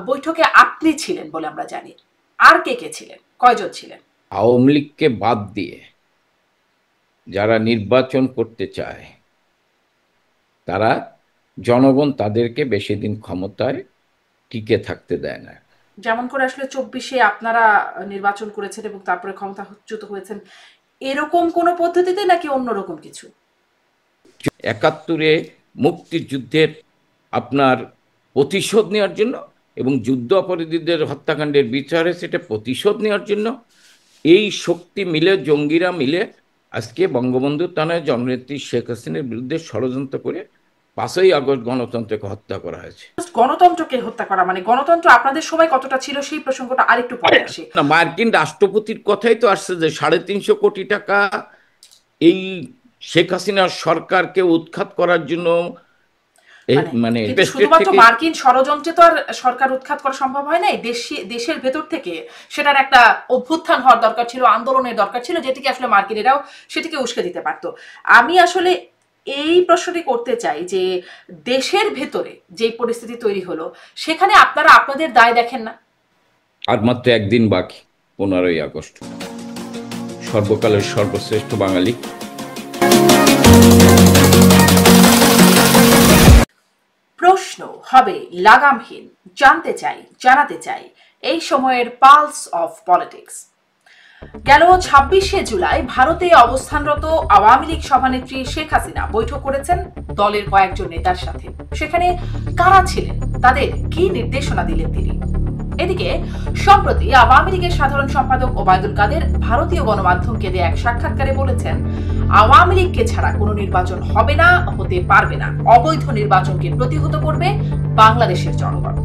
বৈঠকে আপনি ছিলেন বলে আমরা জানি। আর কে কে ছিলেন, কয়জন ছিলেন? আওয়ামী লীগকে বাদ দিয়ে যারা নির্বাচন করতে চায় তারা, জনগণ তাদেরকে বেশি দিন ক্ষমতায় টিকে থাকতে দেয় না। যেমন করে আসলে 24-এ আপনারা নির্বাচন করেছেন এবং তারপরে ক্ষমতাচ্যুত হয়েছেন, এরকম কোনো পদ্ধতিতে নাকি অন্যরকম কিছু? 71-এ মুক্তিযুদ্ধের আপনার প্রতিশোধ নেওয়ার জন্য এবং যুদ্ধ অপরাধীদের হত্যাকাণ্ডের বিচারে সেটা প্রতিশোধ নেওয়ার জন্য এই শক্তি মিলে, জঙ্গিরা মিলে আজকে বঙ্গবন্ধু তানয় জননেত্রী শেখ হাসিনার বিরুদ্ধে ষড়যন্ত্র করে 5ই আগস্ট গণতন্ত্রকে হত্যা করা হয়েছে। গণতন্ত্রকে হত্যা করা মানে গণতন্ত্র আপনাদের সময় কতটা ছিল সেই প্রসঙ্গটা আরেকটু পরে আসে। না, মার্কিন রাষ্ট্রপতির কথাই তো আসছে যে 350 কোটি টাকা এই শেখ হাসিনার সরকারকে উৎখাত করার জন্য মানে মানে কিন্তু স্টেট শুধুমাত্র থেকে। মার্কিন ষড়যন্ত্রে তো আর সরকার উৎখাত করা সম্ভব হয় নাই। দেশের ভেতর থেকে সেটার একটা অভ্যুত্থান হওয়ার দরকার ছিল, আন্দোলনের দরকার ছিল, যেটিকে আসলে মার্কিনেরাও সেটিকে উস্কে দিতে পারতো। আমি আসলে এই প্রশ্নটি করতে চাই যে দেশের ভেতরে যে পরিস্থিতি তৈরি হলো সেখানে আপনারা আপনাদের দায় দেখেন না? আর মাত্র একদিন বাকি, 15ই আগস্ট, সর্বকালের সর্বশ্রেষ্ঠ বাঙালি। প্রশ্ন হবে লাগামহীন, জানতে চাই, জানাতে চাই এই সময়ের পালস অফ পলিটিক্স। গেল 26শে জুলাই ভারতে অবস্থানরত আওয়ামী লীগ সভানেত্রী শেখ হাসিনা বৈঠক করেছেন দলের কয়েকজন নেতার সাথে। সেখানে কারা ছিলেন, তাদের কি নির্দেশনা দিলেন তিনি? এদিকে সম্প্রতি আওয়ামী লীগের সাধারণ সম্পাদক ওবায়দুল কাদের ভারতীয় গণমাধ্যমকে দেয়া এক সাক্ষাৎকারে বলেছেন, আওয়ামী লীগকে ছাড়া কোনো নির্বাচন হবে না, হতে পারবে না। অবৈধ নির্বাচনকে প্রতিহত করবে বাংলাদেশের জনগণ।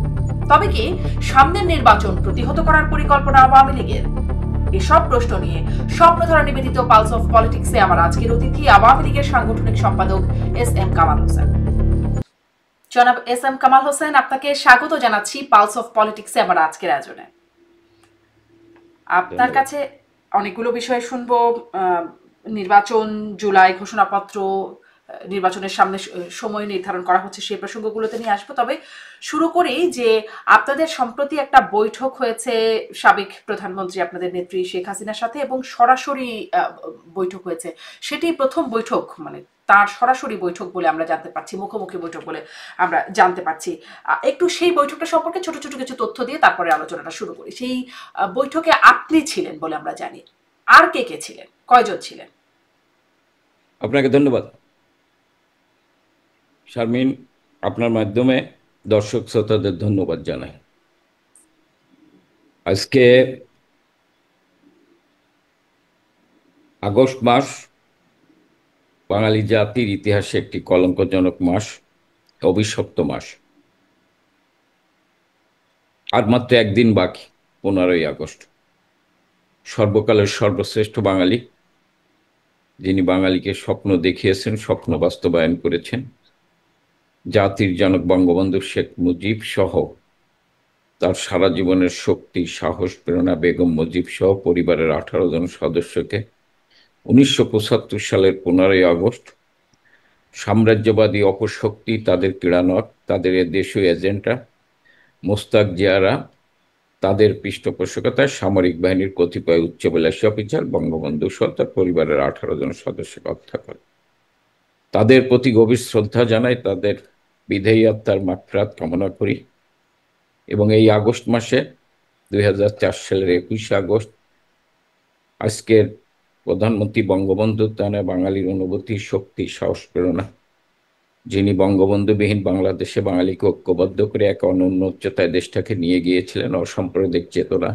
তবে কি সামনের নির্বাচন প্রতিহত করার পরিকল্পনা আওয়ামী লীগের? এসব প্রশ্ন নিয়ে স্বপ্নধারা নিবেদিত পালস অফ পলিটিক্সে আমার আজকের অতিথি আওয়ামী লীগের সাংগঠনিক সম্পাদক এস এম কামাল হোসেন। জনাব এস এম কামাল হোসেন, আপনাকে স্বাগত জানাচ্ছি পালস অফ পলিটিক্সে আমার আজকের আয়োজনে। আপনার ধন্যবাদ। কাছে অনেকগুলো বিষয় শুনবো। নির্বাচন, জুলাই ঘোষণাপত্র, নির্বাচনের সামনে সময় নির্ধারণ করা হচ্ছে, সেই প্রসঙ্গগুলোতে নিয়ে আসবো। তবে শুরু করি যে আপনাদের সম্প্রতি একটা বৈঠক হয়েছে সাবেক প্রধানমন্ত্রী আপনাদের নেত্রী শেখ হাসিনার সাথে এবং সরাসরি বৈঠক হয়েছে। সেটি প্রথম বৈঠক, মানে তার সরাসরি বৈঠক বলে আমরা জানতে পারছি, মুখোমুখি বৈঠক বলে আমরা জানতে পারছি। একটু সেই বৈঠকটা সম্পর্কে ছোট ছোট কিছু তথ্য দিয়ে তারপরে আলোচনাটা শুরু করি। সেই বৈঠকে আপনি ছিলেন বলে আমরা জানি। আর কে কে ছিলেন, কয়জন ছিলেন? আপনাকে ধন্যবাদ শারমিন। আপনার মাধ্যমে দর্শক শ্রোতাদের ধন্যবাদ জানাই। আজকে আগস্ট মাস বাঙালি জাতির ইতিহাসে একটি কলঙ্কজনক মাস, অভিশপ্ত মাস। আর মাত্র একদিন বাকি, 15ই আগস্ট, সর্বকালের সর্বশ্রেষ্ঠ বাঙালি, যিনি বাঙালিকে স্বপ্ন দেখিয়েছেন, স্বপ্ন বাস্তবায়ন করেছেন, জাতির জনক বঙ্গবন্ধু শেখ মুজিব সহ তার সারা জীবনের শক্তি, সাহস, প্রেরণা বেগম মুজিব সহ পরিবারের 18 জন সদস্যকে 1975 সালের 15ই আগস্ট সাম্রাজ্যবাদী অপশক্তি, তাদের ক্রীড়ানক, তাদের দেশীয় এজেন্টরা, মোস্তাক জিয়ারা, তাদের পৃষ্ঠপোষকতায় সামরিক বাহিনীর কতিপয় উচ্চবিলাসী অফিসার বঙ্গবন্ধু সহ তার পরিবারের 18 জন সদস্যকে হত্যা করে। তাদের প্রতি গভীর শ্রদ্ধা জানাই, তাদের বিদেহী আত্মার মাগফিরাত কামনা করি। এবং এই আগস্ট মাসে 2004 সালের 21শে আগস্ট আজকের প্রধানমন্ত্রী বঙ্গবন্ধু তার বাঙালির অনুভূতি, শক্তি, সাহস, প্রেরণা, যিনি বঙ্গবন্ধুবিহীন বাংলাদেশে বাঙালিকে ঐক্যবদ্ধ করে এক অনন্য উচ্চতায় দেশটাকে নিয়ে গিয়েছিলেন, অসাম্প্রদায়িক চেতনা,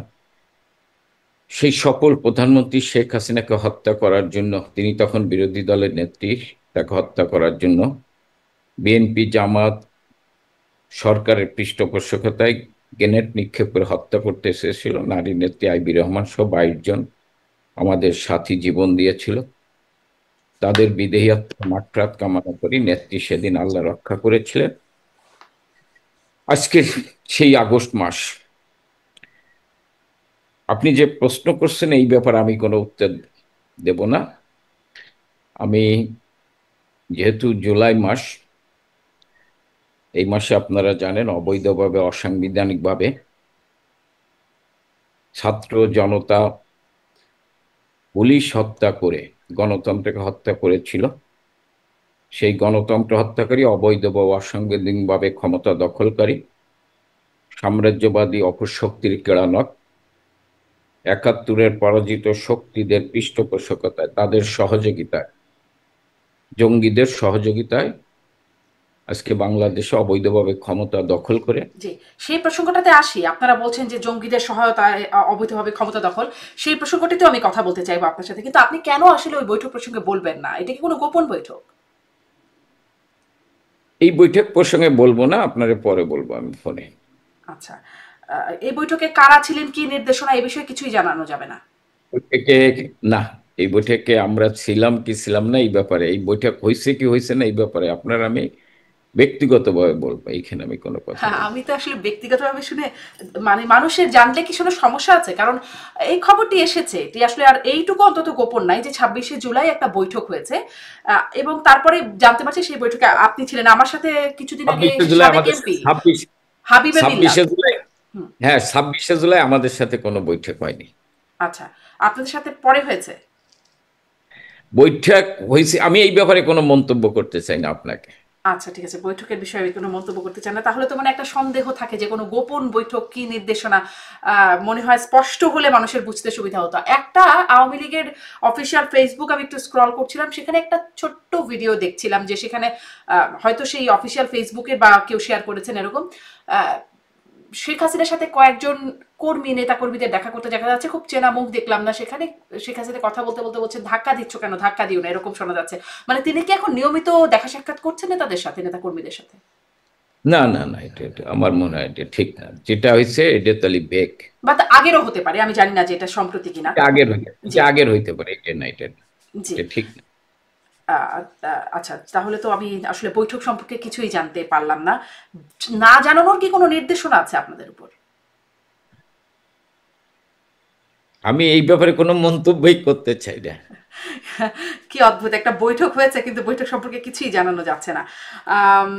সেই সকল প্রধানমন্ত্রী শেখ হাসিনাকে হত্যা করার জন্য, তিনি তখন বিরোধী দলের নেত্রী, তাকে হত্যা করার জন্য বিএনপি, জামাত সরকারের পৃষ্ঠপোষকতায় গ্রেনেড নিক্ষেপ করে হত্যা করতে এসেছিল। নারী নেত্রী আইবি রহমান সহ 22 জন আমাদের সাথী জীবন দিয়েছিল। তাদের বিদেহী আত্মার মাগফিরাত কামনা করি। নেত্রী সেদিন আল্লাহ রক্ষা করেছিলেন। আজকে সেই আগস্ট মাস, আপনি যে প্রশ্ন করছেন এই ব্যাপারে আমি কোনো উত্তর দেব না। আমি, যেহেতু জুলাই মাস, এই মাসে আপনারা জানেন অবৈধভাবে অসাংবিধানিকভাবে ছাত্র জনতা পুলিশ হত্যা করে গণতন্ত্রকে হত্যা করেছিল। সেই গণতন্ত্র হত্যাকারী অবৈধ বা অসাংবিধানিকভাবে ক্ষমতা দখলকারী সাম্রাজ্যবাদী অপশক্তির কেড়ানক 71-এর পরাজিত শক্তিদের পৃষ্ঠপোষকতায়, তাদের সহযোগিতায়, জঙ্গিদের সহযোগিতায় আজকে বাংলাদেশে অবৈধভাবে ক্ষমতা দখল করে। জি, সেই প্রসঙ্গটাতে আসি। আপনারা বলছেন যে জঙ্গিদের সহায়তায় অবৈধভাবে ক্ষমতা দখল, সেই প্রসঙ্গটিতেও আমি কথা বলতে চাইবো আপনার সাথে। কিন্তু আপনি কেন আসলে ওই বৈঠক প্রসঙ্গে বলবেন না? এটা কি কোনো গোপন বৈঠক? এই বৈঠক প্রসঙ্গে বলবো না, আপনারে পরে বলবো আমি ফোনে। আচ্ছা, এই বৈঠকে কারা ছিলেন, কি নির্দেশনা, এই বিষয়ে কিছুই জানানো যাবে না? বৈঠকে না, এই বৈঠকে আমরা ছিলাম কি ছিলাম না এই ব্যাপারে, এই বৈঠক হয়েছে কি হয়েছে না এই ব্যাপারে আপনার আমি ব্যক্তিগতভাবে বলবো, এইখানে আমি কোনো কথা হ্যাঁ, বলবো আমি তো আসলে ব্যক্তিগতভাবে শুনে, মানে মানুষের জানলে কি কোনো সমস্যা আছে? কারণ এই খবরটি এসেছে, এটি আসলে আর এইটুকু অন্তত গোপন নাই যে 26শে জুলাই একটা বৈঠক হয়েছে। এবং তারপরে জানতে পারছি সেই বৈঠকে আপনি ছিলেন। আমার সাথে কিছুদিন না। আগে 26শে জুলাই সাবেক আমাদের এমপি 26 হাবিবে বিল্লাহ। 26শে জুলাই, হুম, হ্যাঁ 26শে জুলাই আমাদের সাথে কোনো বৈঠক হয়নি। আচ্ছা। আপনাদের সাথে পরে হয়েছে? বৈঠক হয়েছে, আমি এই ব্যাপারে কোনো মন্তব্য করতে চাই না আপনাকে। আচ্ছা, ঠিক আছে। বৈঠকের বিষয়ে আমি কোনো মন্তব্য করতে চাই না। তাহলে তো মানে একটা সন্দেহ থাকে যে কোনো গোপন বৈঠক, কি নির্দেশনা, মনে হয় স্পষ্ট হলে মানুষের বুঝতে সুবিধা হতো। একটা আওয়ামী লীগের অফিসিয়াল ফেসবুক আমি একটু স্ক্রল করছিলাম, সেখানে একটা ছোট্ট ভিডিও দেখছিলাম যে সেখানে হয়তো সেই অফিসিয়াল ফেসবুকের বা কেউ শেয়ার করেছেন এরকম, আহ, শেখ হাসিনার সাথে কয়েকজন কর্মী, নেতা কর্মীদের দেখা করতে দেখা যাচ্ছে। খুব চেনা মুখ দেখলাম না সেখানে। শেখ হাসিনা কথা বলতে বলতে বলছেন, ধাক্কা দিচ্ছ কেন, ধাক্কা দিও না, এরকম শোনা যাচ্ছে। মানে তিনি কি এখন নিয়মিত দেখা সাক্ষাৎ করছেন নেতাদের সাথে, নেতা কর্মীদের সাথে? না না না, এটা আমার মনে হয় এটা ঠিক না, যেটা হয়েছে এটা তালি বেক। বা তা আগেরও হতে পারে, আমি জানি না যে এটা সম্প্রতি কিনা। জি, এটা আগের হইতে পারে, এটা না, এটা না, জি। এটা ঠিক না। আচ্ছা, তাহলে তো আমি আসলে বৈঠক সম্পর্কে কিছুই জানতে পারলাম না। না জানানোর কি কোনো নির্দেশনা আছে আপনাদের উপর? আমি এই ব্যাপারে কোনো মন্তব্যই করতে চাই না। কি অদ্ভুত একটা বৈঠক হয়েছে, কিন্তু বৈঠক সম্পর্কে কিছুই জানানো যাচ্ছে না। আম,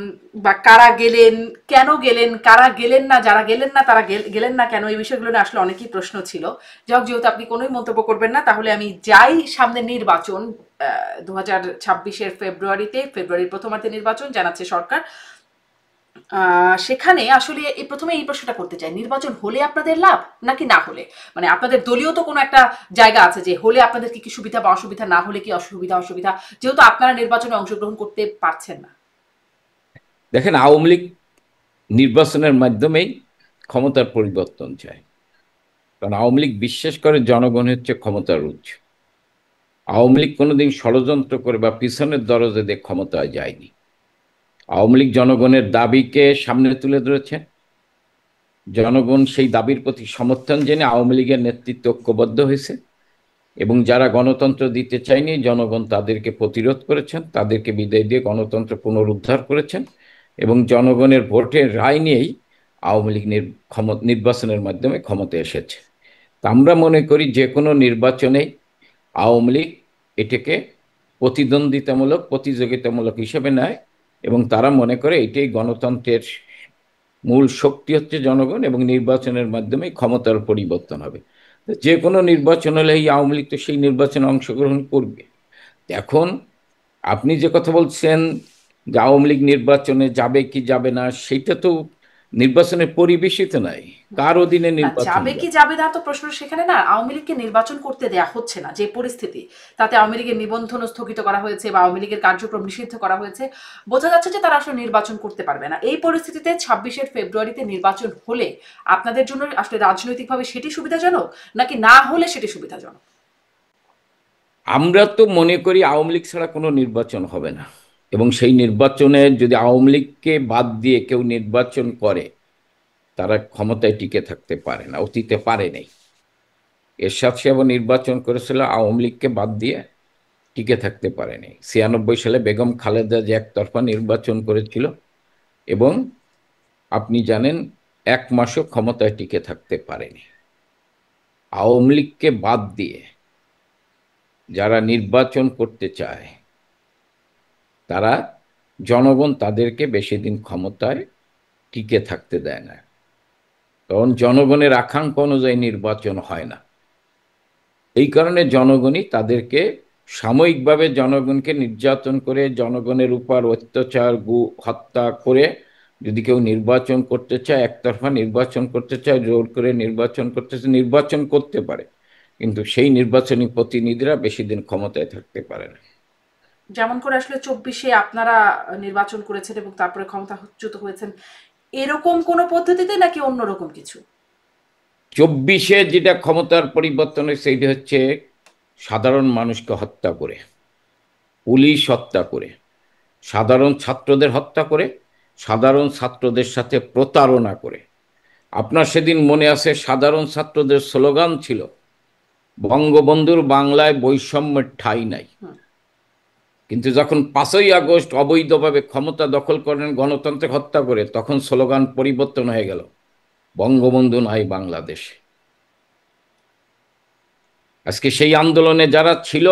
বা কারা গেলেন, কেন গেলেন, কারা গেলেন না, যারা গেলেন না তারা গেলেন না কেন, এই বিষয়গুলো নিয়ে আসলে অনেকই প্রশ্ন ছিল। যাই হোক, যেহেতু আপনি কোনোই মন্তব্য করবেন না, তাহলে আমি যাই। সামনে নির্বাচন, 2026-এর ফেব্রুয়ারিতে, ফেব্রুয়ারির প্রথমার্ধে নির্বাচন জানাচ্ছে সরকার। সেখানে আসলে এই প্রথমে এই প্রশ্নটা করতে চাই, নির্বাচন হলে আপনাদের লাভ নাকি না হলে? মানে আপনাদের দলীয় তো কোনো একটা জায়গা আছে যে হলে আপনাদের কি কি সুবিধা বা অসুবিধা, না হলে কি অসুবিধা অসুবিধা, যেহেতু আপনারা নির্বাচনে অংশগ্রহণ করতে পারছেন না। দেখেন, আওয়ামী লীগ নির্বাচনের মাধ্যমেই ক্ষমতার পরিবর্তন চায়, কারণ আওয়ামী লীগ বিশ্বাস করে জনগণ হচ্ছে ক্ষমতার উৎস। আওয়ামী লীগ কোনোদিন ষড়যন্ত্র করে বা পিছনের দরজা দিয়ে ক্ষমতায় যায়নি। আওয়ামী লীগ জনগণের দাবিকে সামনে তুলে ধরেছে, জনগণ সেই দাবির প্রতি সমর্থন জেনে আওয়ামী লীগের নেতৃত্ব ঐক্যবদ্ধ হয়েছে, এবং যারা গণতন্ত্র দিতে চায়নি জনগণ তাদেরকে প্রতিরোধ করেছেন, তাদেরকে বিদায় দিয়ে গণতন্ত্র পুনরুদ্ধার করেছেন, এবং জনগণের ভোটের রায় নিয়েই আওয়ামী লীগ নির্বাচনের মাধ্যমে ক্ষমতায় এসেছে। তা আমরা মনে করি যে কোনো নির্বাচনেই আওয়ামী লীগ এটাকে প্রতিদ্বন্দ্বিতামূলক প্রতিযোগিতামূলক হিসেবে নেয়, এবং তারা মনে করে এটাই গণতন্ত্রের মূল শক্তি হচ্ছে জনগণ, এবং নির্বাচনের মাধ্যমে ক্ষমতার পরিবর্তন হবে। তো যে কোনো নির্বাচন হলে এই আওয়ামী লীগ তো সেই নির্বাচনে অংশগ্রহণ করবে। এখন আপনি যে কথা বলছেন যে আওয়ামী লীগ নির্বাচনে যাবে কি যাবে না, সেটা তো নির্বাচনের পরিবেশই তো নাই, কার অধীনে না, নির্বাচন যাবে কি যাবে। যাবে না তো প্রশ্ন সেখানে না। আওয়ামী লীগকে নির্বাচন করতে দেয়া হচ্ছে না, যে পরিস্থিতি, তাতে আওয়ামী লীগের নিবন্ধন স্থগিত করা হয়েছে বা আওয়ামী লীগের কার্যক্রম নিষিদ্ধ করা হয়েছে। বোঝা যাচ্ছে যে তারা আসলে নির্বাচন করতে পারবে না। এই পরিস্থিতিতে 26-এর ফেব্রুয়ারিতে নির্বাচন হলে আপনাদের জন্য আসলে রাজনৈতিকভাবে সেটি সুবিধাজনক, নাকি না হলে সেটি সুবিধাজনক? আমরা তো মনে করি আওয়ামী লীগ ছাড়া কোনো নির্বাচন হবে না, এবং সেই নির্বাচনে যদি আওয়ামী লীগকে বাদ দিয়ে কেউ নির্বাচন করে তারা ক্ষমতায় টিকে থাকতে পারে না, অতীতে পারে নাই। এরশাদ সাহেব নির্বাচন করেছিল আওয়ামী লীগকে বাদ দিয়ে, টিকে থাকতে পারেনি। 96 সালে বেগম খালেদা যে একতরফা নির্বাচন করেছিল, এবং আপনি জানেন 1 মাসও ক্ষমতায় টিকে থাকতে পারেনি। আওয়ামী লীগকে বাদ দিয়ে যারা নির্বাচন করতে চায় তারা জনগণ তাদেরকে বেশি দিন ক্ষমতায় টিকে থাকতে দেয় না, কারণ জনগণের আকাঙ্ক্ষা অনুযায়ী নির্বাচন হয় না। এই কারণে জনগণই তাদেরকে সাময়িকভাবে জনগণকে নির্যাতন করে, জনগণের উপর অত্যাচার হত্যা করে যদি কেউ নির্বাচন করতে চায়, একতরফা নির্বাচন করতে চায়, জোর করে নির্বাচন করতে চায়, নির্বাচন করতে পারে, কিন্তু সেই নির্বাচনী প্রতিনিধিরা বেশি দিন ক্ষমতায় থাকতে পারে না। যেমন করে আসলে 24-এ আপনারা নির্বাচন করেছেন এবং তারপরে ক্ষমতাচ্যুত হয়েছেন, এরকম কোনো পদ্ধতিতে নাকি অন্যরকম কিছু? 24-এ যেটা ক্ষমতার পরিবর্তন হয়েছে সেটা হচ্ছে সাধারণ মানুষকে হত্যা করে, পুলিশ হত্যা করে, সাধারণ ছাত্রদের হত্যা করে, সাধারণ ছাত্রদের সাথে প্রতারণা করে। আপনার সেদিন মনে আছে সাধারণ ছাত্রদের স্লোগান ছিল, বঙ্গবন্ধুর বাংলায় বৈষম্যের ঠাঁই নাই। কিন্তু যখন 5ই আগস্ট অবৈধভাবে ক্ষমতা দখল করেন, গণতন্ত্রে হত্যা করে, তখন স্লোগান পরিবর্তন হয়ে গেল, বঙ্গবন্ধু নাই বাংলাদেশে। আজকে সেই আন্দোলনে যারা ছিল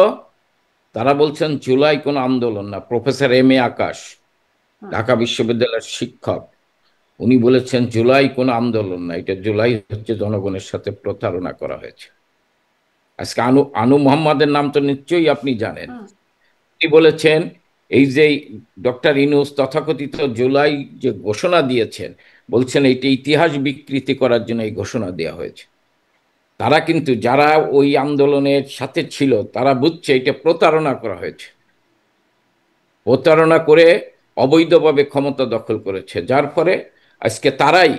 তারা বলছেন জুলাই কোনো আন্দোলন না। প্রফেসর এম এ আকাশ, ঢাকা বিশ্ববিদ্যালয়ের শিক্ষক, উনি বলেছেন জুলাই কোনো আন্দোলন না, এটা জুলাই হচ্ছে জনগণের সাথে প্রতারণা করা হয়েছে। আজকে আনু আনু মোহাম্মদের নাম তো নিশ্চয়ই আপনি জানেন। তিনি বলেছেন এই যে ডক্টর ইউনূস তথাকথিত জুলাই যে ঘোষণা দিয়েছেন, বলছেন এইটা ইতিহাস বিকৃতি করার জন্য এই ঘোষণা দেওয়া হয়েছে। তারা কিন্তু যারা ওই আন্দোলনের সাথে ছিল তারা বুঝছে এটা প্রতারণা করা হয়েছে, প্রতারণা করে অবৈধভাবে ক্ষমতা দখল করেছে, যার ফলে আজকে তারাই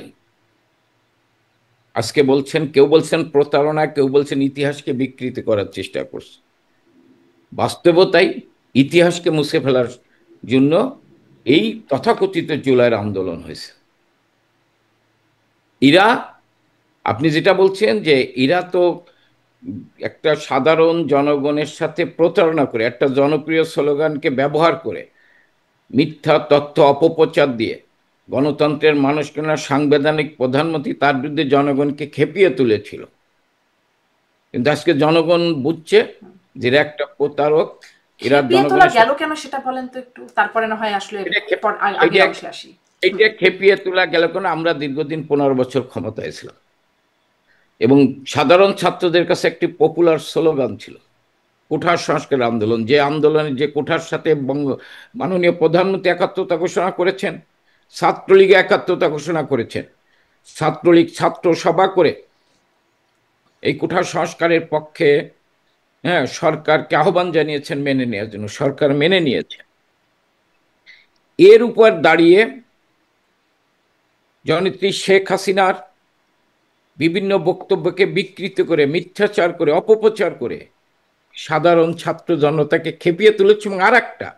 আজকে বলছেন, কেউ বলছেন প্রতারণা, কেউ বলছেন ইতিহাসকে বিকৃতি করার চেষ্টা করছে। বাস্তবতাই ইতিহাসকে মুছে ফেলার জন্য এই তথাকথিত জুলাইয়ের আন্দোলন হয়েছে। এরা, আপনি যেটা বলছেন যে এরা তো একটা সাধারণ জনগণের সাথে প্রতারণা করে, একটা জনপ্রিয় স্লোগানকে ব্যবহার করে, মিথ্যা তথ্য অপপ্রচার দিয়ে গণতন্ত্রের মানুষকে না, সাংবিধানিক প্রধানমন্ত্রী তার বিরুদ্ধে জনগণকে খেপিয়ে তুলেছিল। কিন্তু আজকে জনগণ বুঝছে যে এরা একটা প্রতারক, এরা খেপিয়ে তোলা জনগণের গেল কেন সেটা বলেন তো একটু, তারপরে না হয় আসলে আগের অংশে আসি। এটা খেপিয়ে তোলা গেল কেন? আমরা দীর্ঘদিন 15 বছর ক্ষমতায় ছিলাম এবং সাধারণ ছাত্রদের কাছে একটি পপুলার স্লোগান ছিল কোঠার সংস্কার আন্দোলন। যে আন্দোলনে, যে কোঠার সাথে মাননীয় প্রধানমন্ত্রী একাত্মতা ঘোষণা করেছেন, ছাত্রলীগ একাত্মতা ঘোষণা করেছেন, ছাত্রলীগ ছাত্র সভা করে এই কোঠার সংস্কারের পক্ষে, হ্যাঁ, সরকারকে আহ্বান জানিয়েছেন মেনে নেওয়ার জন্য, সরকার মেনে নিয়েছে। এর উপর দাঁড়িয়ে জননেত্রী শেখ হাসিনার বিভিন্ন বক্তব্যকে বিকৃত করে, মিথ্যাচার করে, অপপ্রচার করে সাধারণ ছাত্র জনতাকে খেপিয়ে তুলেছে। এবং আর একটা,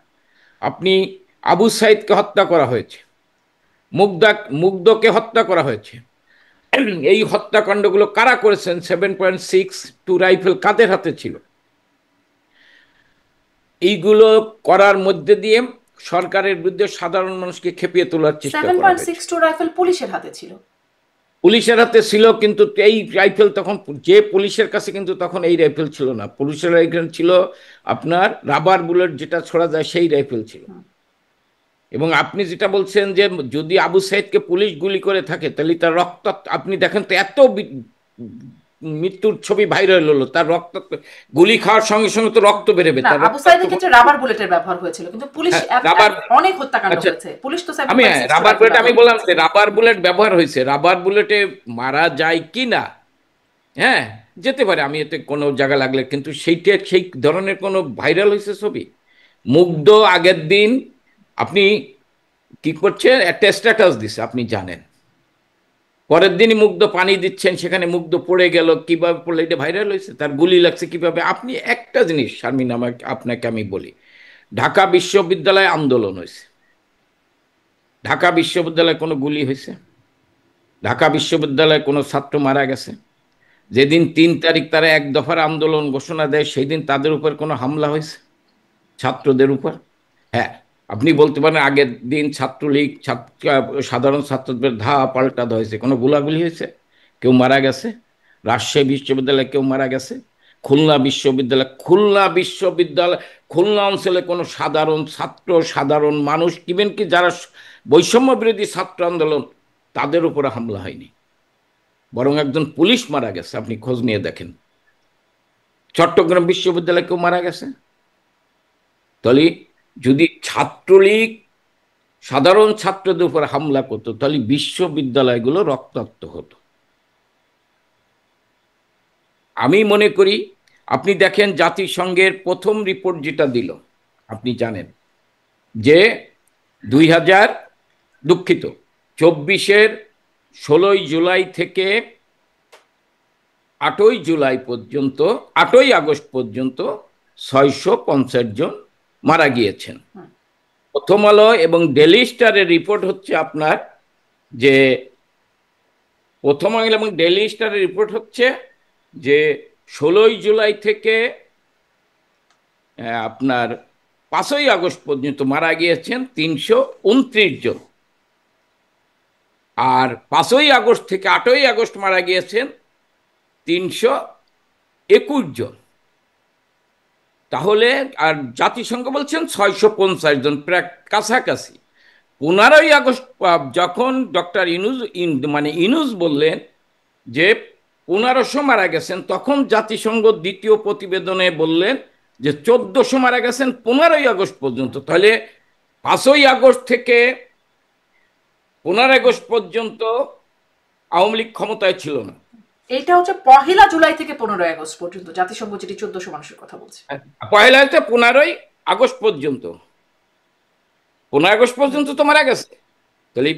আপনি আবু সাইদকে হত্যা করা হয়েছে, মুগ্ধকে হত্যা করা হয়েছে। এই হত্যাকাণ্ডগুলো কারা করেছেন? 7.62 রাইফেল কাদের হাতে ছিল? এইগুলো করার মধ্যে দিয়ে সরকারের বিরুদ্ধে সাধারণ মানুষকে খেপিয়ে তোলার চেষ্টা করা হয়েছে। 7.62 রাইফেল পুলিশের হাতে ছিল। পুলিশের হাতে ছিল, কিন্তু এই রাইফেল তখন যে পুলিশের কাছে কিন্তু তখন এই রাইফেল ছিল না। পুলিশের রাইফেল ছিল আপনার রাবার বুলেট যেটা ছোড়া যায়, সেই রাইফেল ছিল। এবং আপনি যেটা বলছেন যে যদি আবু সাইদকে পুলিশ গুলি করে থাকে তাহলে তার রক্ত, আপনি দেখেন তো এত মৃত্যুর ছবি ভাইরাল হলো, তার রক্ত, গুলি খাওয়ার সঙ্গে সঙ্গে তো রক্ত বেরোবে। না, আবু সাইদের ক্ষেত্রে রাবার বুলেটের ব্যবহার হয়েছিল, কিন্তু পুলিশ অনেক হত্যাকাণ্ড হয়েছে, পুলিশ তো আমি রাবার বুলেট, আমি বললাম যে রাবার বুলেট ব্যবহার হয়েছে, রাবার বুলেটে মারা যায় কি না, হ্যাঁ যেতে পারে, আমি এতে কোনো জায়গা লাগলে, কিন্তু সেইটা সেই ধরনের কোনো ভাইরাল হয়েছে ছবি? মুগ্ধ আগের দিন আপনি কি করছে, একটা স্ট্যাটাস দিছে আপনি জানেন, পরের দিনই মুগ্ধ পানি দিচ্ছেন, সেখানে মুগ্ধ পড়ে গেল, কিভাবে পড়লো এটা ভাইরাল হয়েছে, তার গুলি লাগছে কিভাবে। আপনি একটা জিনিস শারমিন, আপনাকে আমি বলি, ঢাকা বিশ্ববিদ্যালয়ে আন্দোলন হয়েছে, ঢাকা বিশ্ববিদ্যালয়ে কোনো গুলি হয়েছে? ঢাকা বিশ্ববিদ্যালয়ে কোনো ছাত্র মারা গেছে? যেদিন 3 তারিখ তারা এক দফার আন্দোলন ঘোষণা দেয়, সেই দিন তাদের উপর কোনো হামলা হয়েছে ছাত্রদের উপর? হ্যাঁ, আপনি বলতে পারেন আগের দিন ছাত্রলীগ সাধারণ ছাত্রদের পাল্টা হয়েছে, কোনো গোলাগুলি হয়েছে? কেউ মারা গেছে? রাজশাহী বিশ্ববিদ্যালয়ে কেউ মারা গেছে? খুলনা অঞ্চলে কোনো সাধারণ ছাত্র, সাধারণ মানুষ, ইভেন কি যারা বৈষম্য বিরোধী ছাত্র আন্দোলন, তাদের উপরে হামলা হয়নি, বরং একজন পুলিশ মারা গেছে। আপনি খোঁজ নিয়ে দেখেন, চট্টগ্রাম বিশ্ববিদ্যালয়ে কেউ মারা গেছে? তাহলে যদি ছাত্রলীগ সাধারণ ছাত্রদের উপর হামলা করতো, তাহলে বিশ্ববিদ্যালয়গুলো রক্তাক্ত হতো। আমি মনে করি, আপনি দেখেন জাতিসংঘের প্রথম রিপোর্ট যেটা দিল, আপনি জানেন যে 24 জুলাই থেকে 8ই আগস্ট পর্যন্ত 650 জন মারা গিয়েছেন। প্রথম আলো এবং ডেইলি স্টারের রিপোর্ট হচ্ছে আপনার যে প্রথম আলো এবং ডেইলি স্টারের রিপোর্ট হচ্ছে যে 16ই জুলাই থেকে আপনার 5ই আগস্ট পর্যন্ত মারা গিয়েছেন 329 জন, আর 5ই আগস্ট থেকে 8ই আগস্ট মারা গিয়েছেন 321 জন। তাহলে আর জাতিসংঘ বলছেন 650 জন, প্রায় কাছাকাছি। 15ই আগস্ট যখন ডক্টর ইনুস বললেন যে 1500 মারা গেছেন, তখন জাতিসংঘ দ্বিতীয় প্রতিবেদনে বললেন যে 1400 মারা গেছেন 15ই আগস্ট পর্যন্ত। তাহলে 5ই আগস্ট থেকে 15 আগস্ট পর্যন্ত আওয়ামী লীগ ক্ষমতায় ছিল না। এটা হচ্ছে 1 জুলাই থেকে 15 আগস্ট পর্যন্ত, জাতিসংঘ যেটি 1400 মানুষের কথা বলছে। 15ই আগস্ট পর্যন্ত, 15 আগস্ট পর্যন্ত তো মারা গেছে। তাহলে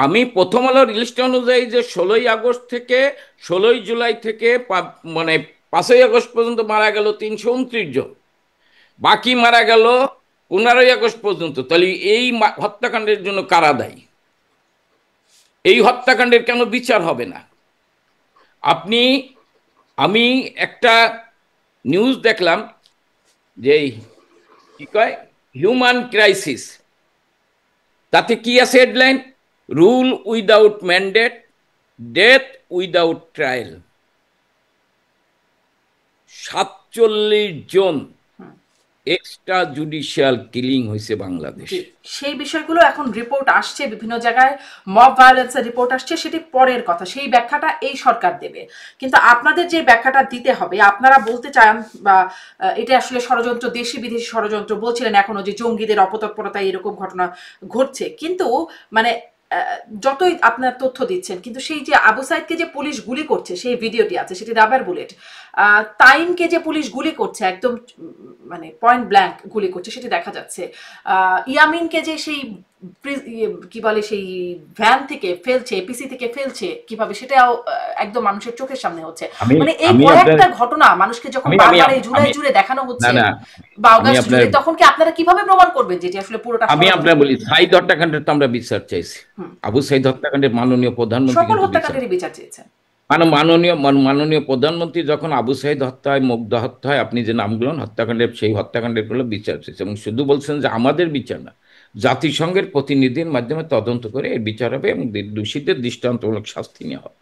আমি প্রথম আলোর লিস্ট অনুযায়ী যে 16ই আগস্ট থেকে 16ই জুলাই থেকে 5ই আগস্ট পর্যন্ত মারা গেল 329 জন, বাকি মারা গেল 15ই আগস্ট পর্যন্ত। তাহলে এই হত্যাকাণ্ডের জন্য কারা দায়ী? এই হত্যাকাণ্ডের কেন বিচার হবে না? আমি একটা নিউজ দেখলাম যে কি কয় হিউম্যান ক্রাইসিস, তাতে কি আছে headline? Rule without mandate, death without trial. 47 জন এক্সট্রা জুডিশিয়াল কিলিং হয়েছে বাংলাদেশে। সেই বিষয়গুলো এখন রিপোর্ট আসছে, বিভিন্ন জায়গায় মব ভায়োলেন্সের রিপোর্ট আসছে, সেটি পরের কথা। সেই ব্যাখ্যাটা এই সরকার দেবে, কিন্তু আপনাদের যে ব্যাখ্যাটা দিতে হবে, আপনারা বলতে চান বা এটা আসলে ষড়যন্ত্র, দেশি বিদেশি ষড়যন্ত্র বলছিলেন এখনো, যে জঙ্গিদের অপতৎপরতায় এরকম ঘটনা ঘটছে, কিন্তু মানে যতই আপনার তথ্য দিচ্ছেন, কিন্তু সেই যে আবু সাইদকে যে পুলিশ গুলি করছে, সেই ভিডিওটি আছে, সেটি রাবার বুলেট। তাইমকে যে পুলিশ গুলি করছে, একদম মানে পয়েন্ট ব্ল্যাঙ্ক গুলি করছে, সেটি দেখা যাচ্ছে। ইয়ামিনকে যে সেই কি বলে সেই ভ্যান থেকে ফেলছে, এপিসি থেকে ফেলছে কিভাবে, সেটাও একদম মানুষের চোখের সামনে হচ্ছে। মানে এই কয়েকটা ঘটনা মানুষকে যখন বারবার এই জুলাই জুড়ে দেখানো হচ্ছে বা অগাস্ট জুড়ে, তখন কি আপনারা কিভাবে প্রমাণ করবেন যেটি আসলে পুরোটা? আমি আপনার বলি, সাইদ হত্যাকাণ্ডের তো আমরা বিচার চাইছি। আবু সাইদ হত্যাকাণ্ডের মাননীয় প্রধানমন্ত্রী সকল হত্যাকাণ্ডের বিচার চেয়েছেন। মাননীয় প্রধানমন্ত্রী যখন আবু সাইদ হত্যা হয়, মুগ্ধা হত্যা হয়, আপনি যে নামগুলো হত্যাকাণ্ডের, সেই হত্যাকাণ্ডের গুলো বিচার চেয়েছে, এবং শুধু বলছেন যে আমাদের বিচার না, জাতিসংঘের প্রতিনিধির মাধ্যমে তদন্ত করে এর বিচার হবে এবং দোষীদের দৃষ্টান্তমূলক শাস্তি নেওয়া হবে।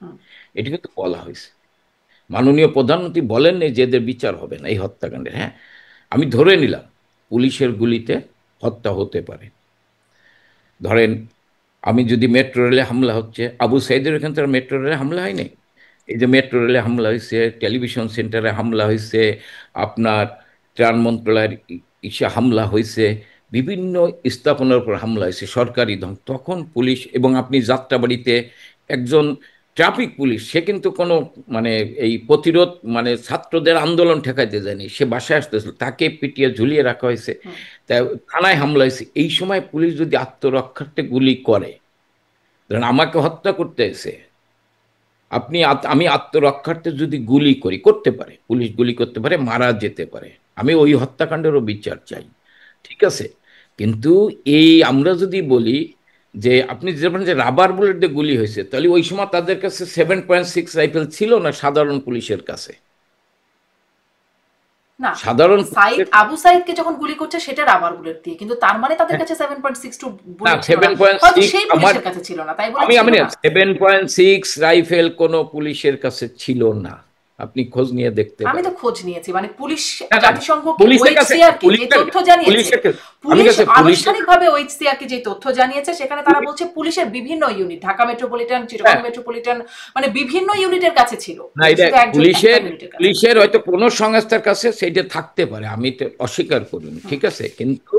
এটি কিন্তু বলা হয়েছে। মাননীয় প্রধানমন্ত্রী বলেন যে এদের বিচার হবে না এই হত্যাকাণ্ডের। হ্যাঁ, আমি ধরে নিলাম পুলিশের গুলিতে হত্যা হতে পারে। ধরেন আমি যদি মেট্রো রেলে হামলা হচ্ছে, আবু সাইদের এখান থেকে মেট্রো রেলে হামলা হয়নি। এই যে মেট্রো রেলে হামলা হয়েছে, টেলিভিশন সেন্টারে হামলা হয়েছে, আপনার ত্রাণ মন্ত্রণালয়ের হামলা হয়েছে, বিভিন্ন স্থাপনার উপর হামলা হয়েছে, সরকারি ধন। তখন পুলিশ, এবং আপনি যাত্রাবাড়িতে একজন ট্রাফিক পুলিশ, সে কিন্তু কোনো এই প্রতিরোধ ছাত্রদের আন্দোলন ঠেকাইতে যায়নি, সে বাসায় আসতেছিল, তাকে পিটিয়ে ঝুলিয়ে রাখা হয়েছে, তাই থানায় হামলা হয়েছে। এই সময় পুলিশ যদি আত্মরক্ষার্থে গুলি করে, ধরেন আমাকে হত্যা করতে এসে আমি আত্মরক্ষার্থে যদি গুলি করি, করতে পারে পুলিশ, গুলি করতে পারে, মারা যেতে পারে, আমি ওই হত্যাকাণ্ডেরও বিচার চাই, ঠিক আছে। কিন্তু আমরা যদি বলি যে আপনি যেমন যে রাবার বুলেট দিয়ে গুলি হয়েছে, তাহলে ওই সময় তাদের কাছে 7.6 রাইফেল ছিল না সাধারণ পুলিশের কাছে? না, সাধারণ আবু সাইদকে যখন গুলি করছে সেটা রাবার বুলেট দিয়ে, কিন্তু তার মানে তাদের কাছে 7.62 বুলেট ছিল না, হয়তো সেই পুলিশের কাছে ছিল না, তাই বলে 7.6 রাইফেল কোনো পুলিশের কাছে ছিল না। আপনি খোঁজ নিয়ে দেখতে আমি তো পারেন। খোঁজ নিয়েছি, মানে পুলিশ না না, জাতিসংঘকে পুলিশের কাছে ওএইচসিআর কে যে পুলিশের তথ্য জানিয়েছে, পুলিশের কাছে আমি পুলিশ কাছে পুলিশের আনুষ্ঠানিকভাবে ওএইচসিআর কে যে তথ্য জানিয়েছে, সেখানে তারা বলছে পুলিশের বিভিন্ন ইউনিট, ঢাকা মেট্রোপলিটন, চিটাগং হ্যাঁ, মেট্রোপলিটন, মানে বিভিন্ন ইউনিটের কাছে ছিল, না এটা এটা শুধু একজন একটা পুলিশের ইউনিটের কাছে না। পুলিশের হয়তো কোনো সংস্থার কাছে সেইটা থাকতে পারে, আমি তো অস্বীকার করিনি, হুম, ঠিক আছে, কিন্তু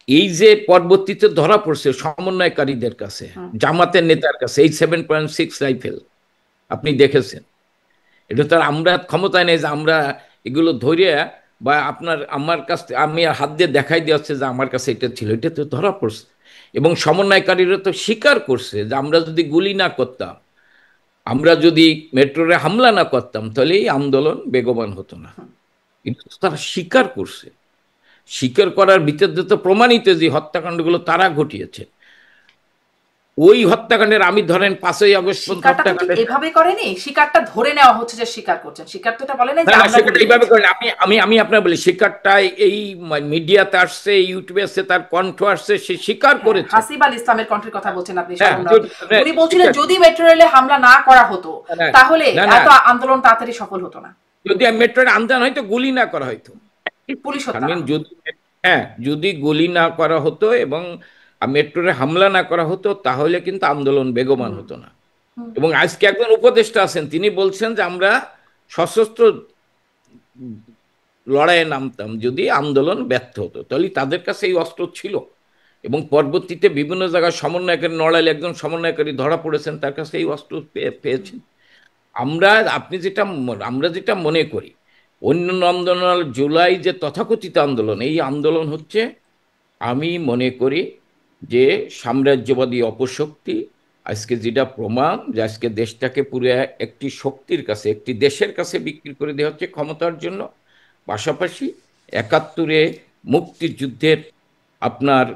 এই যে পরবর্তীতে ধরা পড়ছে সমন্বয়কারীদের কাছে, হুম, জামাতের নেতার কাছে, এই 7.6 রাইফেল আপনি দেখেছেন, এটা তো আর আমরা ক্ষমতায় নেই যে আমরা এগুলো ধরে, বা আমার কাছ থেকে আমি হাত দিয়ে দেখাই দিচ্ছে যে আমার কাছে এটা ছিল, এটা তো ধরা পড়ছে। এবং সমন্বয়কারীরা তো স্বীকার করছে যে আমরা যদি গুলি না করতাম, আমরা যদি মেট্রোরে হামলা না করতাম, তাহলে এই আন্দোলন বেগবান হতো না। হুম। কিন্তু তারা স্বীকার করছে, স্বীকার করার ভিতরে তো প্রমাণিত যে হত্যাকাণ্ডগুলো তারা ঘটিয়েছে। ওই হত্যাকাণ্ডের আমি ধরেন 5ই আগস্ট পর্যন্ত শিকারটা তো ঠিক হত্যাকাণ্ডের, এভাবে করেনি, শিকারটা ধরে নেওয়া হচ্ছে যে স্বীকার করছেন, শিকার তো এটা বলে নাই না যে না আমরা সেটা গুলি এইভাবে করেছি। করেন, আমি আমি আমি আপনার বলি শিকারটা এই মিডিয়াতে আসছে, ইউটিউবে আসছে, তার কণ্ঠ আসছে, সে স্বীকার হ্যাঁ, করেছে। হাসিব আল ইসলামের কণ্ঠের কথা বলছেন আপনি, হ্যাঁ স্বপন রাউত। উনি বলছিলেন স্বীকার, যদি মেট্রো রেলে হামলা না করা হতো না তাহলে না না, এত আন্দোলন তাড়াতাড়ি সফল হতো না, যদি মেট্রোর আন্দোলন হয়তো গুলি না করা হয়তো, পুলিশ আই হত্যা না মিন হতো। যদি, হ্যাঁ যদি গুলি না করা হতো এবং মেট্রোরে হামলা না করা হতো, তাহলে কিন্তু আন্দোলন বেগবান হুম, হতো না। হুম, এবং আজকে একজন উপদেষ্টা আছেন, তিনি বলছেন যে আমরা সশস্ত্র লড়াইয়ে নামতাম যদি আন্দোলন ব্যর্থ হতো, তাহলে তাদের কাছে এই অস্ত্র ছিল। এবং পরবর্তীতে বিভিন্ন জায়গায় সমন্বয়কারী নড়াইলে একজন সমন্বয়কারী ধরা পড়েছেন, তার কাছে এই অস্ত্র পেয়েছেন। আমরা আপনি যেটা আমরা যেটা মনে করি, অন্যান্য আন্দোলন, জুলাই যে তথাকথিত আন্দোলন, এই আন্দোলন হচ্ছে, আমি মনে করি যে সাম্রাজ্যবাদী অপশক্তি আজকে যেটা প্রমাণ যে আজকে দেশটাকে পুরো একটি শক্তির কাছে, একটি দেশের কাছে বিক্রি করে দেওয়া হচ্ছে ক্ষমতার জন্য। পাশাপাশি 71-এ মুক্তিযুদ্ধের আপনার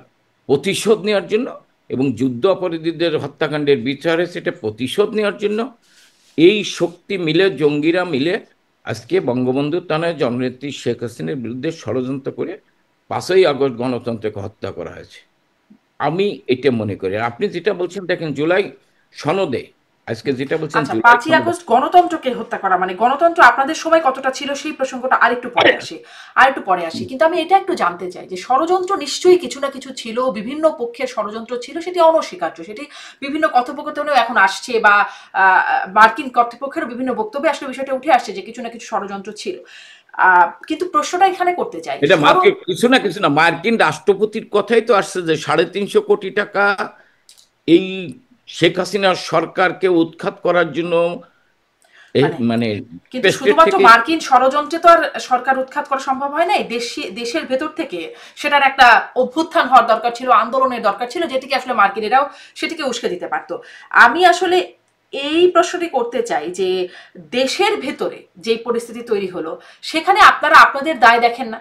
প্রতিশোধ নেওয়ার জন্য, এবং যুদ্ধ অপরাধীদের হত্যাকাণ্ডের বিচারে সেটা প্রতিশোধ নেওয়ার জন্য এই শক্তি মিলে, জঙ্গিরা মিলে আজকে বঙ্গবন্ধু তানয় জননেত্রী শেখ হাসিনার বিরুদ্ধে ষড়যন্ত্র করে 5ই আগস্ট গণতন্ত্রকে হত্যা করা হয়েছে। আমি এটা মনে করি। আর আপনি যেটা বলছেন দেখেন, জুলাই সনদে, আজকে যেটা বলছেন আচ্ছা, জুলাই 5ই সনদে, আগস্ট গণতন্ত্রকে হত্যা করা, মানে গণতন্ত্র আপনাদের সময় কতটা ছিল সেই প্রসঙ্গটা আরেকটু পরে আসি, কিন্তু আমি এটা একটু জানতে চাই যে ষড়যন্ত্র নিশ্চয়ই কিছু না কিছু ছিল, বিভিন্ন পক্ষের ষড়যন্ত্র ছিল, সেটি অনস্বীকার্য, সেটি বিভিন্ন কথোপকথনেও এখন আসছে, বা মার্কিন কর্তৃপক্ষেরও বিভিন্ন বক্তব্যে আসলে বিষয়টা উঠে আসছে যে কিছু না কিছু ষড়যন্ত্র ছিল। কিন্তু প্রশ্নটা এখানে করতে চাই, এটা মার্কিন কিছু না, কিছু না, মার্কিন রাষ্ট্রপতির কথাই তো আসছে যে 350 কোটি টাকা এই শেখ হাসিনার সরকারকে উৎখাত করার জন্য মানে, মানে কিন্তু স্টেট শুধুমাত্র থেকে। মার্কিন ষড়যন্ত্রে তো আর সরকার উৎখাত করা সম্ভব হয় নাই, দেশের ভেতর থেকে সেটার একটা অভ্যুত্থান হওয়ার দরকার ছিল, আন্দোলনের দরকার ছিল, যেটিকে আসলে মার্কিনেরাও সেটিকে উস্কে দিতে পারতো। আমি আসলে এই প্রশ্নটি করতে চাই যে দেশের ভেতরে যে পরিস্থিতি তৈরি হলো, সেখানে আপনারা আপনাদের দায় দেখেন না?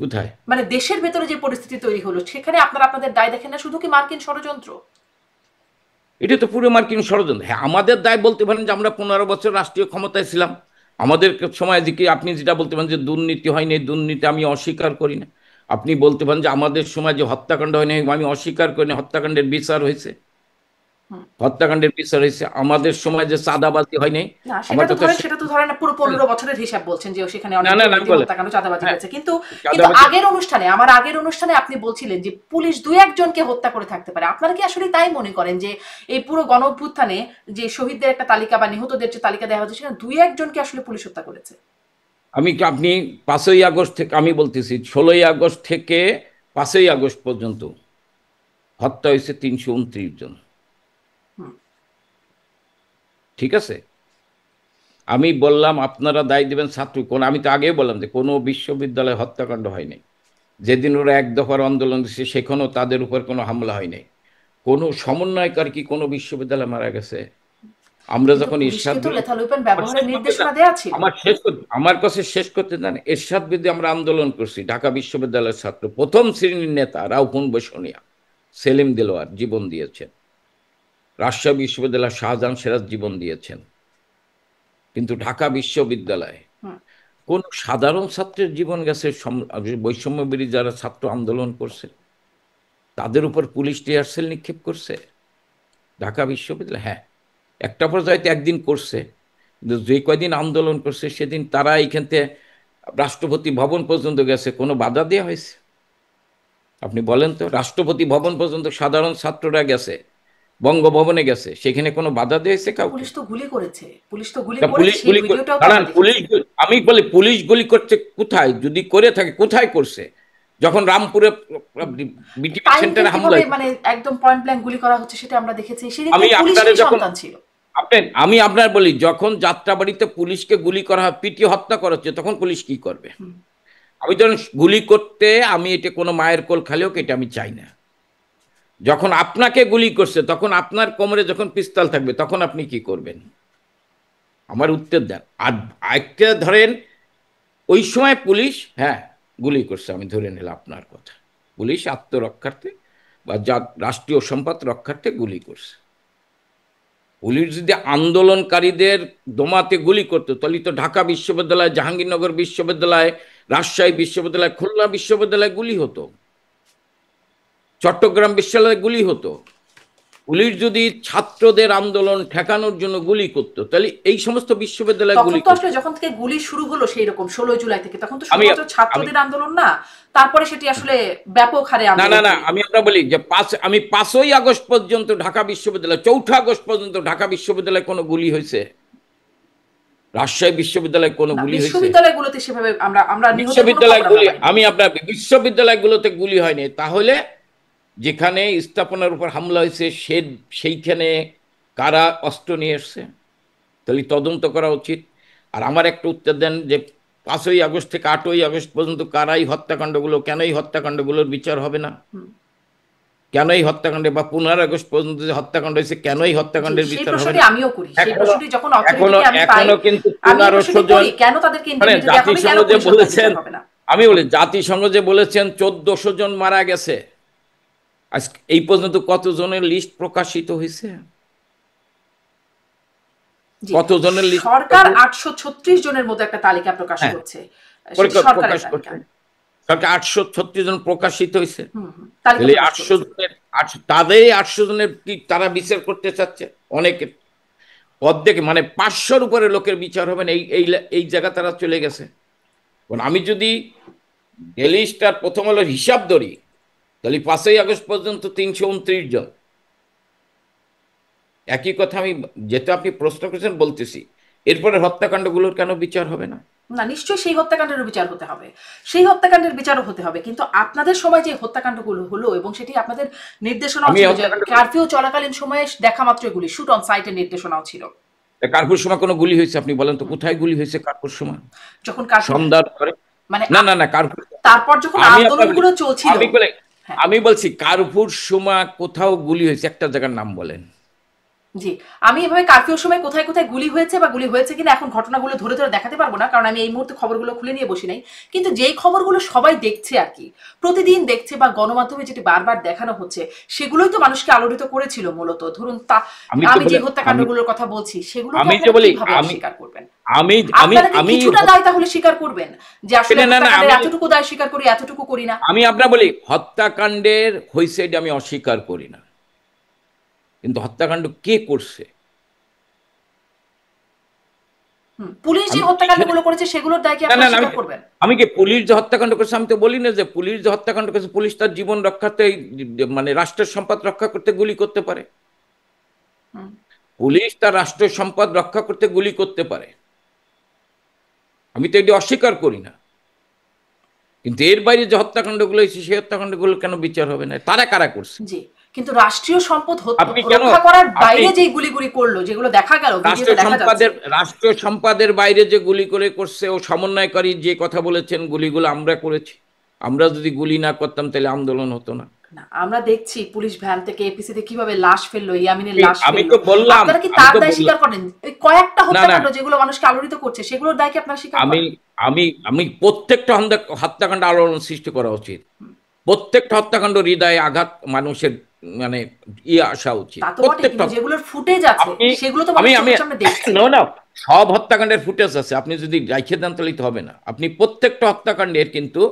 কোথায়? মানে দেশের ভেতরে যে পরিস্থিতি তৈরি হলো, সেখানে আপনারা আপনাদের দায় দেখেন না? শুধু কি মার্কিন ষড়যন্ত্র? এটা তো পুরো মার্কিন ষড়যন্ত্র। হ্যাঁ, আমাদের দায় বলতে পারেন যে আমরা 15 বছর রাষ্ট্রীয় ক্ষমতায় ছিলাম, আমাদের সময় দিকে আপনি যেটা বলতে পারেন যে দুর্নীতি হয়নি, দুর্নীতি আমি অস্বীকার করি না। আপনি বলতে পারেন যে আমাদের সময় যে হত্যাকাণ্ড হয়নি, আমি অস্বীকার করি না, হত্যাকাণ্ডের বিচার হয়েছে, হুম। হত্যাকাণ্ডের বিচার হয়েছে। আমাদের সময় যে চাঁদাবাজি হয়নি, না, আমার কথা সেটা তো ধরেন পুরো 15 বছরের হিসাব বলছেন যে সেখানে না অনেক না না দুর্নীতি, বলে, হত্যাকাণ্ড, চাঁদাবাজি হ্যাঁ হয়েছে, কিন্তু কিন্তু চাঁদাবাজি। আগের অনুষ্ঠানে আপনি বলছিলেন যে পুলিশ দুই একজনকে হত্যা করে থাকতে পারে। আপনারা কি আসলে তাই মনে করেন যে এই পুরো গণ অভ্যুত্থানে যে শহীদদের একটা তালিকা বা নিহতদের যে তালিকা দেওয়া হচ্ছে, সেখানে দুই একজনকে আসলে পুলিশ হত্যা করেছে? আপনি 5ই আগস্ট থেকে, আমি বলতেছি 16ই আগস্ট থেকে 5ই আগস্ট পর্যন্ত হত্যা হয়েছে 329 জন, হুম, ঠিক আছে। আমি বললাম আপনারা দায় দেবেন ছাত্র কোন, আমি তো আগেই বললাম যে কোনো বিশ্ববিদ্যালয়ে হত্যাকাণ্ড হয়নি। যেদিন ওরা এক দফার আন্দোলন দিচ্ছে সেখানেও তাদের উপর কোনো হামলা হয়নি। কোনো সমন্বয়কারী কি কোনো বিশ্ববিদ্যালয়ে মারা গেছে? আমরা কিন্তু যখন পুলিশকে এরশাদ তো বিরোধী, লেথাল ওয়েপন আমার শেষ ব্যবহারের করতে নির্দেশনা দেন, দেয়া ছিল। আমার কাছে শেষ করতে দেন। এরশাদ বিরোধী আমরা আন্দোলন করছি, ঢাকা বিশ্ববিদ্যালয়ের ছাত্র, প্রথম শ্রেণীর নেতা রাউফুন বসুনিয়া, সেলিম দেলোয়ার জীবন দিয়েছেন, রাজশাহী বিশ্ববিদ্যালয়ের শাহজাহান সিরাজ জীবন দিয়েছেন। কিন্তু ঢাকা বিশ্ববিদ্যালয়ে হুম, কোন সাধারণ ছাত্রের জীবন গেছে? বৈষম্য বিরোধী যারা ছাত্র আন্দোলন করছে তাদের উপর পুলিশ টিয়ার সেল নিক্ষেপ করছে ঢাকা বিশ্ববিদ্যালয়? হ্যাঁ, একটা পর্যায়ে একদিন করছে, কিন্তু যে কয়দিন আন্দোলন করছে সেদিন তারা এইখান থেকে রাষ্ট্রপতি ভবন পর্যন্ত গেছে, কোনো বাধা দেওয়া হয়েছে? আপনি বলেন তো, রাষ্ট্রপতি ভবন পর্যন্ত সাধারণ ছাত্ররা গেছে, বঙ্গভবনে গেছে, সেখানে কোনো বাধা দিয়েছে কিন্তু কাউকে? পুলিশ তো গুলি করেছে, পুলিশ তো গুলি তা করেছে, পুলিশ সেই গুলি ভিডিওটাও তো দাঁড়ান, আমরা দেখেছি। আমি বলি পুলিশ গুলি করছে কোথায়? যদি করে থাকে কোথায় করছে? যখন রামপুরে বিটিভি টাইমটা সেন্টারে হামলা কিভাবে হয়েছে, মানে একদম পয়েন্ট ব্ল্যাঙ্ক গুলি করা হচ্ছে সেটা আমরা দেখেছি, সেদিন তো আমি আপনারে পুলিশেরই যখন সন্তান ছিল। আমি আপনার বলি, যখন যাত্রাবাড়িতে পুলিশকে গুলি করা হয়, পিটিয়ে হত্যা করা হচ্ছে, তখন পুলিশ কি করবে? হুম। আমি ধরেন গুলি করতে, আমি এটা কোনো মায়ের কোল খালেও এটা আমি চাই না। যখন আপনাকে গুলি করছে, তখন আপনার কোমরে যখন পিস্তল থাকবে, তখন আপনি কি করবেন? আমার উত্তর দেন। আর একটা ধরেন, ওই সময় পুলিশ, হ্যাঁ, গুলি করছে, আমি ধরে নিলাম আপনার কথা, পুলিশ আত্মরক্ষার্থে বা রাষ্ট্রীয় সম্পদ রক্ষার্থে গুলি করছে। পুলিশ যদি আন্দোলনকারীদের দমাতে গুলি করতো, তাহলে তো ঢাকা বিশ্ববিদ্যালয়, জাহাঙ্গীরনগর বিশ্ববিদ্যালয়, রাজশাহী বিশ্ববিদ্যালয়, খুলনা বিশ্ববিদ্যালয়ে গুলি হতো, চট্টগ্রাম বিশ্ববিদ্যালয়ে গুলি হতো। পুলিশ যদি ছাত্রদের আন্দোলন ঠেকানোর জন্য গুলি করতো, তাহলে এই সমস্ত বিশ্ববিদ্যালয়ে তখন গুলি তো আসলে করতো। যখন থেকে গুলি শুরু হলো সেই রকম 16 জুলাই থেকে, তখন তো আমি শুধুমাত্র আমি ছাত্রদের আন্দোলন না, তারপরে সেটি আসলে ব্যাপক হারে না, না, আন্দোলন না, তৈরি আমি হলো। আপনার বলি যে 5ই আগস্ট পর্যন্ত ঢাকা বিশ্ববিদ্যালয়, 4ঠা আগস্ট পর্যন্ত ঢাকা বিশ্ববিদ্যালয়ে কোনো গুলি হয়েছে? রাজশাহী বিশ্ববিদ্যালয়ে কোনো না, গুলি হয়েছে? বিশ্ববিদ্যালয়গুলোতে সেভাবে আমরা আমরা নিহতের কোনো বিশ্ববিদ্যালয় খবর আমরা গুলি, পাইনি। আমি আপনার বিশ্ববিদ্যালয়গুলোতে গুলি হয়নি, তাহলে যেখানে স্থাপনার উপর হামলা হয়েছে সেইখানে কারা অস্ত্র নিয়ে এসছে? তাহলে তদন্ত করা উচিত। আর আমার একটা উত্তর দেন যে 5ই আগস্ট থেকে 8ই আগস্ট পর্যন্ত কারাই হত্যাকাণ্ডগুলো, কেন এই হত্যাকাণ্ডগুলোর বিচার হবে না? হুম। কেন এই হত্যাকাণ্ডে, বা 15ই আগস্ট পর্যন্ত যে হত্যাকাণ্ড হয়েছে, কেন এই জি, হত্যাকাণ্ডের সেই বিচার হবে প্রশ্নটি না? আমিও করি, সেই এখনো প্রশ্নটি যখন এখনো অথরিটিকে আমি পাই, এখনো কিন্তু আমি এই 1500 প্রশ্নটি জন, করি, কেন তাদেরকে মানে ইন্ডেমনিটি দেওয়া হবে, কেন জাতিসংঘ যে পুলিশ হত্যার বলেছেন, বিচার হবে না। আমি বলি জাতিসংঘ যে বলেছেন 1400 জন মারা গেছে, আজ এই পর্যন্ত কতজনের লিস্ট প্রকাশিত হয়েছে? জি, কতজনের লিস্ট? সরকার 836 জনের মতো একটা তালিকা প্রকাশ হ্যাঁ, করছে, সেটি সরকারের প্রকাশ তালিকা। করছে, সরকার 836 জন প্রকাশিত হয়েছে। তালিকা তাহলে প্রকাশ 800 করেছে। জনের, তাদের 800 জনের কি তারা বিচার করতে চাচ্ছে? অনেকে অর্ধেক, মানে 500-র উপরে লোকের বিচার হবে না, এই এই এই জায়গা তারা চলে গেছে। আমি যদি ডেলি স্টার, প্রথম আলোর হিসাব ধরি, তাহলে 5ই আগস্ট পর্যন্ত 329 জন। একই কথা আমি, যেটা আপনি প্রশ্ন করেছেন বলতেছি, এরপরে হত্যাকাণ্ডগুলোর কেন বিচার হবে না? না, নিশ্চয়ই সেই হত্যাকাণ্ডের বিচার হতে হবে, সেই হত্যাকাণ্ডের বিচারও হতে হবে, কিন্তু আপনাদের সময় যে হত্যাকাণ্ডগুলো হলো এবং সেটি আপনাদের নির্দেশনাও আমি ছিল যে হত্যাকাণ্ড, কারফিউ চলাকালীন সময়ে দেখা মাত্রই গুলি, শুট অন সাইটের নির্দেশনাও ছিল। কার্পুর সময় কোনো গুলি হয়েছে? আপনি বলেন তো, কোথায় গুলি হয়েছে কার্পুর সময়? যখন কারফিউ, সন্ধ্যার পরে? মানে না, না, না, কার্পুর, তারপর যখন আমি আপনার বলি, আন্দোলনগুলো চলছিল। আমি বলে হ্যাঁ। আমি বলছি কার্পুর সময় কোথাও গুলি হয়েছে? একটা জায়গার নাম বলেন। জি, আমি এভাবে কারফিউর সময় কোথায় কোথায় গুলি হয়েছে বা গুলি হয়েছে কিনা এখন ঘটনাগুলো ধরে ধরে দেখাতে পারবো না, কারণ আমি এই মুহূর্তে খবরগুলো খুলে নিয়ে বসি নাই, কিন্তু যেই খবরগুলো সবাই দেখছে আর কি, প্রতিদিন দেখছে বা গণমাধ্যমে যেটি বারবার দেখানো হচ্ছে, সেগুলোই তো মানুষকে আলোড়িত করেছিল মূলত। ধরুন আমি তো আমি যে বলে আমি হত্যাকাণ্ডগুলোর কথা বলছি সেগুলোকে আমি তো আপনারা বলি, কিভাবে আমি অস্বীকার করবেন? আমি আমি আপনারা কি আমি কিছুটা দায় তাহলে স্বীকার করবেন যে আসলে না, না, হত্যাকাণ্ডের আমি এতটুকু দায় স্বীকার করি, এতটুকু করি না? আমি আপনার বলি, হত্যাকাণ্ডের হয়েছে এটা আমি অস্বীকার করি না, কিন্তু হত্যাকাণ্ড কে করছে? পুলিশ যে আমি এখানে, হত্যাকাণ্ডগুলো করেছে সেগুলোর দায় কি না, না, আপনারা না, স্বীকার করবেন? আমি কি পুলিশ যে হত্যাকাণ্ড করেছে আমি তো বলি না যে পুলিশ যে হত্যাকাণ্ড করেছে, পুলিশ তার জীবন রক্ষাতে, মানে রাষ্ট্রের সম্পদ রক্ষা করতে গুলি করতে পারে। পুলিশ তার রাষ্ট্রের সম্পদ রক্ষা করতে গুলি করতে পারে, আমি তো এটি অস্বীকার করি না, কিন্তু এর বাইরে যে হত্যাকাণ্ডগুলো হয়েছে সেই হত্যাকাণ্ডগুলো কেন বিচার হবে না? তারা কারা করছে? জি, কিন্তু রাষ্ট্রীয় সম্পদ আপনি কেন, রক্ষা করার আপনি বাইরে যেই গুলিগুলি করলো, যেগুলো দেখা গেল, ভিডিওতে দেখা যাচ্ছে। রাষ্ট্রীয় সম্পদের বাইরে যে গুলি করে করছে, ও সমন্বয়কারী যে কথা বলেছেন, গুলিগুলো আমরা করেছি। আমরা যদি গুলি না করতাম তাহলে আন্দোলন হতো না। না, আমরা দেখছি পুলিশ ভ্যান থেকে এপিসিতে কিভাবে লাশ ফেললো, ইয়ামিনের লাশ আমি ফেললো। তো বললাম, আপনারা কি আমি তার তো দায় বললাম, স্বীকার করেন? এই কয়েকটা না, না, হত্যাকাণ্ড যেগুলো মানুষকে আলোড়িত করছে সেগুলোর দায় কি আপনারা স্বীকার আমি করেন? আমি আমি প্রত্যেকটা হত্যাকাণ্ড আলোড়ন সৃষ্টি করা উচিত। প্রত্যেকটা হত্যাকাণ্ড হৃদয়ে আঘাত মানুষের, মানে আসা উচিত তা তো বটে, প্রত্যেকটা। কিন্তু যেগুলোর ফুটেজ আছে আপনি সেগুলো তো আমি মানুষ আমি চোখের সামনে দেখছে। না, না, সব হত্যাকাণ্ডের ফুটেজ আছে, আপনি যদি রাইখে দেন তাহলে তো হবে না। আপনি প্রত্যেকটা হত্যাকাণ্ডের, কিন্তু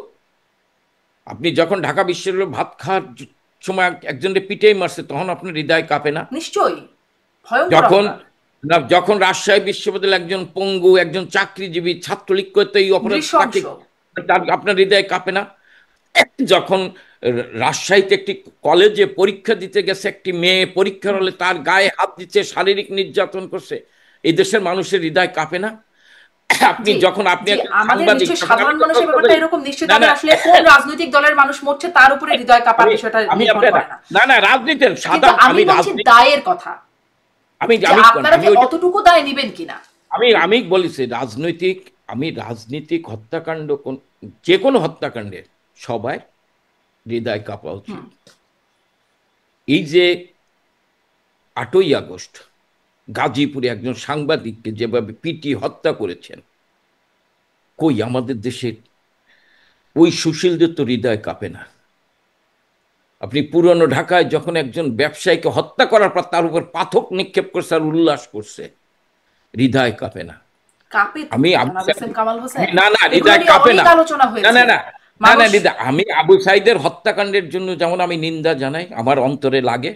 আপনি যখন ঢাকা বিশ্ববিদ্যালয়ে ভাত খাওয়ার সময় একজনের পিটেই মারছে, তখন আপনার হৃদয় কাঁপে না? নিশ্চয়ই, ভয়ঙ্কর যখন অপরাধ। না, যখন রাজশাহী বিশ্ববিদ্যালয়ের একজন পঙ্গু একজন চাকরিজীবী ছাত্রলীগ করতে এই অপরাধ নৃশংস। তাকে, আপনার হৃদয়ে কাঁপে না? যখন রাজশাহীতে একটি কলেজে পরীক্ষা দিতে গেছে একটি মেয়ে, পরীক্ষার হলে তার গায়ে হাত দিচ্ছে, শারীরিক নির্যাতন করছে, এই দেশের মানুষের হৃদয় কাঁপে না? আপনি জি যখন আপনি জি, একজন আমাদের সাংবাদিক, নিশ্চয়ই যখন আমি সাধারণ তো মানুষের প্রশ্ন ব্যাপারটা করি, এরকম, নিশ্চয়ই না তাদের না, আসলে কোন রাজনৈতিক দলের মানুষ মরছে তার উপরে হৃদয় কাঁপার আমি বিষয়টা আমি নির্ভর আপনার, করে না। না না, রাজনীতির কিন্তু সাধারণ, আমি আমি বলছি রাজনীতি, দায়ের কথা, আমি যে আমি আপনারা আমি যে ওই যে, অতটুকু দায় নিবেন কিনা। আমি বলেছি রাজনৈতিক, আমি রাজনীতিক হত্যাকাণ্ড যে কোনো হত্যাকাণ্ডের সবাই হৃদয় কাঁপা হুম। উচিত। এই যে 8ই আগস্ট গাজীপুরে একজন সাংবাদিককে যেভাবে পিটিয়ে হত্যা করেছেন, কই আমাদের দেশের ওই সুশীলদের তো হৃদয় কাঁপে না? আপনি পুরনো ঢাকায় যখন একজন ব্যবসায়ীকে হত্যা করার পর তার উপর পাথর নিক্ষেপ করছে আর উল্লাস করছে, হৃদয় কাঁপে না? কাঁপে তো আমি আবু জনাব হোসেন সাইদ, কামাল আমি হোসেন, না না, এগুলো হৃদয় নিয়ে কাঁপে অনেক না, আলোচনা না না হয়েছে। না, না না মানুষ হৃদয়, আমি আবু সাইদের হত্যাকাণ্ডের জন্য যেমন আমি নিন্দা জানাই, আমার অন্তরে লাগে।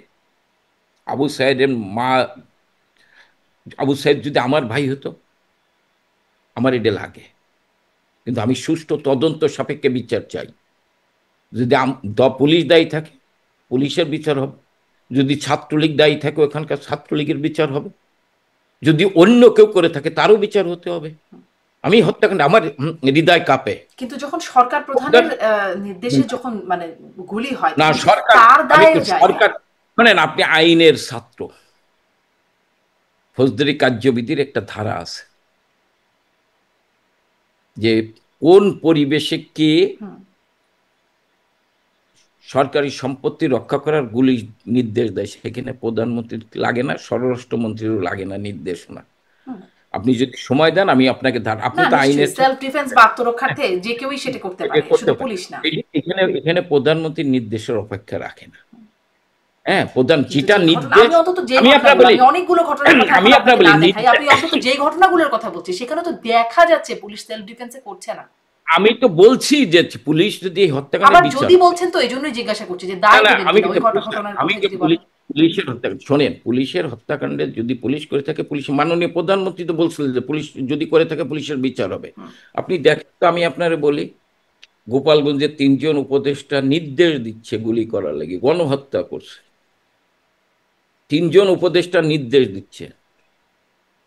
আবু সাইদের মা, আবু সাইদ যদি আমার ভাই হতো, আমার এটা লাগে। কিন্তু আমি সুষ্ঠু তদন্ত সাপেক্ষে বিচার চাই। যদি পুলিশ দায়ী থাকে, পুলিশের বিচার হবে। যদি ছাত্রলীগ দায়ী থাকে, ওখানকার ছাত্রলীগের বিচার হবে। যদি অন্য কেউ করে থাকে, তারও বিচার হতে হবে। আমি হত্যাকাণ্ড, আমার হৃদয় কাঁপে। কিন্তু যখন সরকার প্রধানের নির্দেশে যখন মানে গুলি হয় না তখন কিন্তু সরকার, তার আমি তো দায়ও যায় না। সরকার, শোনেন, আপনি আইনের ছাত্র, ফৌজদারি কার্যবিধির একটা ধারা আছে যে কোন পরিবেশে কে হুম। সরকারি সম্পত্তি রক্ষা করার গুলি নির্দেশ দেয়, সেখানে প্রধানমন্ত্রীর লাগে না, স্বরাষ্ট্রমন্ত্রীরও লাগে না নির্দেশনা। হুম। আপনি যদি সময় দেন, আমি আপনাকে আপনি না তো নিশ্চয়ই, আইনের সেলফ ডিফেন্স বা আত্মরক্ষার্থে যে কেউই সেটা করতে পারে, করতে শুধু পারে। পুলিশ না। এখানে এখানে প্রধানমন্ত্রীর নির্দেশের অপেক্ষা রাখে না। হ্যাঁ, প্রধান কিন্তু যেটা যে ঘটনা, নির্দেশ, আমি অন্তত যে আমি আপনার ঘটনাগুলো, বলি, আমি অনেকগুলো ঘটনার কথা আমি এখন আপনার আপনাকে বলি না দেখাই, আপনি অন্তত যে ঘটনাগুলোর কথা বলছি সেখানে তো দেখা যাচ্ছে পুলিশ সেলফ ডিফেন্সে করছে না। আমি তো বলছি যে পুলিশ যদি এই হত্যাকাণ্ডের আবার বিচার যদি হবে। বলছেন তো এই জন্যই জিজ্ঞাসা করছি যে না দায় না, নেবেন আমি কিনা ওই কিন্তু ঘটনার আমি কথা যে যদি বলেন। পুলিশের হত্যাকাণ্ড শোনেন, পুলিশের হত্যাকাণ্ডে যদি পুলিশ করে থাকে, পুলিশ, মাননীয় প্রধানমন্ত্রী তো বলছিলেন যে পুলিশ যদি করে থাকে পুলিশের বিচার হবে। হুম। আপনি দেখেন তো, আমি আপনারে বলি, গোপালগঞ্জে 3জন উপদেষ্টা নির্দেশ দিচ্ছে গুলি করার লাগি, গণহত্যা করছে, 3জন উপদেষ্টা নির্দেশ দিচ্ছে।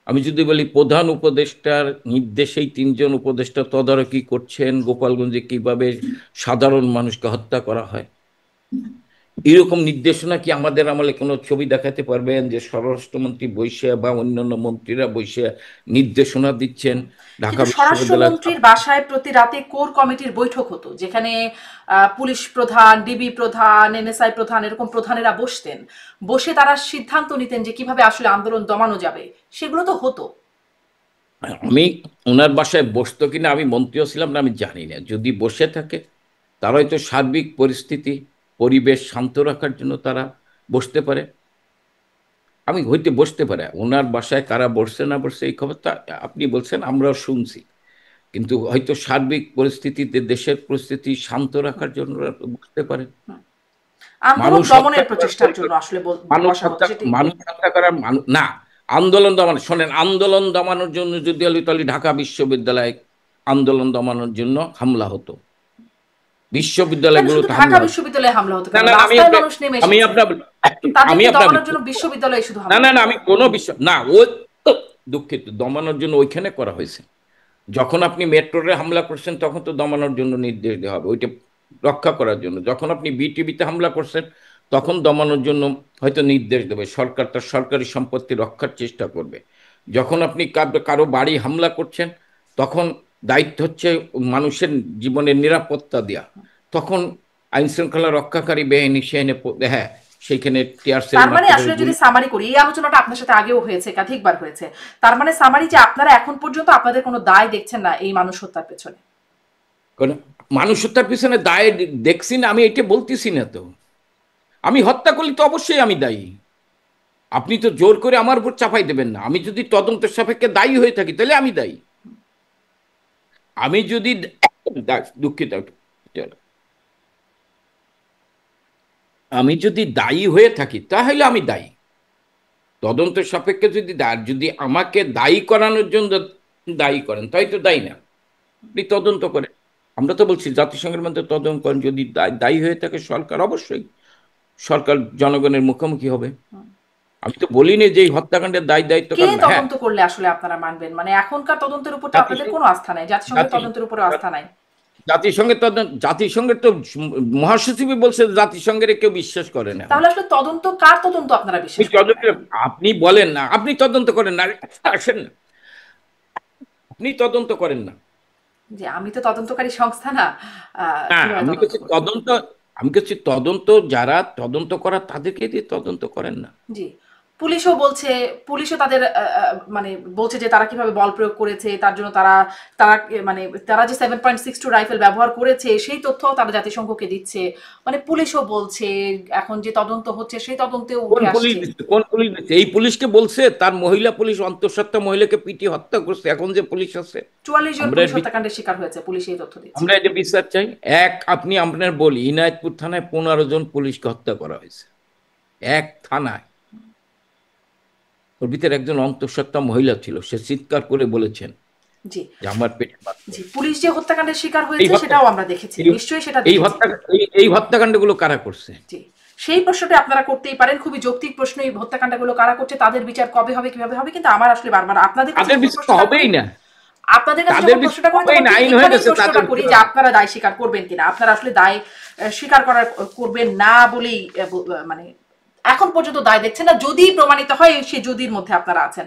আমি যদি বলি প্রধান উপদেষ্টার নির্দেশেই 3জন উপদেষ্টা তদারকি করছেন গোপালগঞ্জে কিভাবে সাধারণ মানুষকে হত্যা করা হয়, এরকম নির্দেশনা কি আমাদের আমলে কোনো ছবি দেখাতে পারবেন যে স্বরাষ্ট্রমন্ত্রী বৈশা বা অন্যান্য মন্ত্রীরা বৈশা নির্দেশনা দিচ্ছেন ঢাকা কিন্তু বিশ্ববিদ্যালয়? স্বরাষ্ট্রমন্ত্রীর বাসায় প্রতি রাতে কোর কমিটির বৈঠক হতো, যেখানে পুলিশ প্রধান, ডিবি প্রধান, এনএসআই প্রধান, এরকম প্রধানেরা বসতেন, বসে তারা সিদ্ধান্ত নিতেন যে কিভাবে আসলে আন্দোলন দমানো যাবে। সেগুলো তো হতো। আমি ওনার বাসায় বসতো কিনা, আমি মন্ত্রীও ছিলাম না, আমি জানি না। যদি বসে থাকে, তারা হয়তো সার্বিক পরিস্থিতি, পরিবেশ শান্ত রাখার জন্য তারা বসতে পারে। আমি হইতে বসতে পারে, ওনার বাসায় কারা বসছে না বসছে এই খবরটা আপনি বলছেন, আমরাও শুনছি। কিন্তু হয়তো সার্বিক পরিস্থিতিতে দেশের পরিস্থিতি শান্ত রাখার জন্য ওরা বসতে পারে। আন্দোলন মানুষ হত্যা দমনের করার প্রচেষ্টার জন্য আসলে মানুষ বসা হতো, হত্যা, সেটাই মানুষ হত্যা করার না, আন্দোলন দমানো, শোনেন, আন্দোলন দমানোর জন্য যদি হলে তাহলে ঢাকা বিশ্ববিদ্যালয়ে আন্দোলন দমানোর জন্য হামলা হতো, কেন শুধু বিশ্ববিদ্যালয়গুলোতে ঢাকা হামলা হতো। বিশ্ববিদ্যালয়ে হামলা হতো, না কেন না না, রাস্তায় মানুষ নেমে আমি এসেছে, আপনার আমি তাদেরকে আপনার দমানোর জন্য বিশ্ববিদ্যালয়ে শুধু না হামলা না না, হতো? আমি কোনো বিষয় না, ও দুঃখিত, দমানোর জন্য ওইখানে করা হয়েছে। যখন আপনি মেট্রোরে হামলা করছেন তখন তো দমানোর জন্য নির্দেশ দেওয়া হবে, ওইটা রক্ষা করার জন্য। যখন আপনি বিটিভিতে হামলা করছেন তখন দমানোর জন্য হয়তো নির্দেশ দেবে, সরকার তার সরকারি সম্পত্তি রক্ষার চেষ্টা করবে। যখন আপনি কারো বাড়ি হামলা করছেন, তখন দায়িত্ব হচ্ছে মানুষের জীবনের নিরাপত্তা দেওয়া। তখন আইন শৃঙ্খলা রক্ষাকারী বাহিনী সেখানে হ্যাঁ, সেইখানে টিয়ার সেল তার মানে মারতে পারে, আসলে যদি গুলি। সামারি করি, এই আলোচনাটা আপনার সাথে আগেও হয়েছে, একাধিকবার হয়েছে, তার মানে সামারি যে আপনারা এখন পর্যন্ত আপনাদের কোনো দায় দেখছেন না এই মানুষ হত্যার পেছনে। কারণ মানুষ হত্যার পিছনে দায় দেখছি না, আমি এটা বলতেছি না তো। আমি হত্যা করলে তো অবশ্যই আমি দায়ী। আপনি তো জোর করে আমার উপর চাপাই দেবেন না। আমি যদি তদন্ত সাপেক্ষে দায়ী হয়ে থাকি তাহলে আমি দায়ী। আমি যদি দুঃখিত, আমি যদি দায়ী হয়ে থাকি তাহলে আমি দায়ী। তদন্ত সাপেক্ষে যদি আমাকে দায়ী করানোর জন্য দায়ী করেন, তাই তো দায়ী না, আপনি তদন্ত করেন। আমরা তো বলছি জাতিসংঘের মধ্যে তদন্ত করেন, যদি দায়ী হয়ে থাকে সরকার, অবশ্যই সরকার জনগণের মুখোমুখি হবে। আমি তো বলিনি যে এই হত্যাকাণ্ডের দায়িত্ব কে কারণ, হ্যাঁ, তদন্ত করলে আসলে আপনারা মানবেন? মানে এখনকার তদন্তের উপর তো আপনাদের জাতিসংঘ কোনো আস্থা নাই, জাতিসংঘের জাতি তদন্তের উপরে আস্থা নাই। জাতিসংঘের তো মহাসচিবই বলছে জাতিসংঘের কেউ বিশ্বাস করে না এখন। তাহলে আসলে তদন্ত, কার তদন্ত আপনারা আপনি বিশ্বাস করেন না এখন? আপনি বলেন না, আপনি তদন্ত করেন না, আরে আসেন না, আপনি তদন্ত করেন না। যে আমি তো তদন্তকারী সংস্থা না, না, কিভাবে আমি তদন্ত কাছে করব? তদন্ত আমি কাছে তদন্ত, যারা তদন্ত করা তাদেরকে দিয়ে তদন্ত করেন না। জি। পুলিশও বলছে, পুলিশও তাদের মানে বলছে যে তারা কিভাবে বল প্রয়োগ করেছে, তার জন্য তারা তারা মানে তারা যে 7.62 রাইফেল ব্যবহার করেছে সেই তথ্যও তারা জাতিসংঘকে দিচ্ছে। মানে পুলিশও বলছে, এখন যে তদন্ত হচ্ছে সেই তদন্তেও কোন উঠে পুলিশ আসছে দিচ্ছে? কোন পুলিশ দিচ্ছে? এই পুলিশকে বলছে তার মহিলা পুলিশ অন্তঃসত্ত্বা মহিলাকে পিটিয়ে হত্যা করছে, এখন যে পুলিশ আছে। 44 জন আমরা পুলিশ এর হত্যাকাণ্ডের শিকার হয়েছে, পুলিশ এই তথ্য দিচ্ছে। আমরা এই যে বিচার চাই। আপনি আপনার বলি, ইনায়তপুর থানায় 15 জন পুলিশকে হত্যা করা হয়েছে, এক থানায়। ওর ভিতরে একজন অন্তঃসত্ত্বা মহিলা ছিল, সে চিৎকার করে বলেছেন জি। যে আমার পেটে বাচ্চা। জি, পুলিশ যে হত্যাকাণ্ডের শিকার এই হয়েছে হত্যা সেটাও আমরা দেখেছি, এই নিশ্চয়ই সেটা এই দেখেছি। হত্যা এই হত্যাকাণ্ডগুলো কারা করছে? জি, সেই প্রশ্নটা আপনারা করতেই পারেন, খুবই যৌক্তিক প্রশ্ন। এই হত্যাকাণ্ডগুলো কারা করছে, তাদের বিচার কবে হবে, কিভাবে হবে? কিন্তু আমার আসলে বারবার আপনাদের কাছে তাদের যখন বিচার তো প্রশ্নটা করি, হবেই না, আপনাদের কাছে তাদের যখন বিচার প্রশ্নটা করি হবেই তখন না, ঠিক আইন হয়ে এখানেই গেছে প্রশ্নটা তাদের করি বিচার যে হবে। আপনারা দায় স্বীকার করবেন কিনা। আপনারা আসলে দায় স্বীকার করার করবেন না বলেই মানে এখন পর্যন্ত দায় দেখছেন না, যদি প্রমাণিত হয় সে যদির মধ্যে আপনারা আছেন।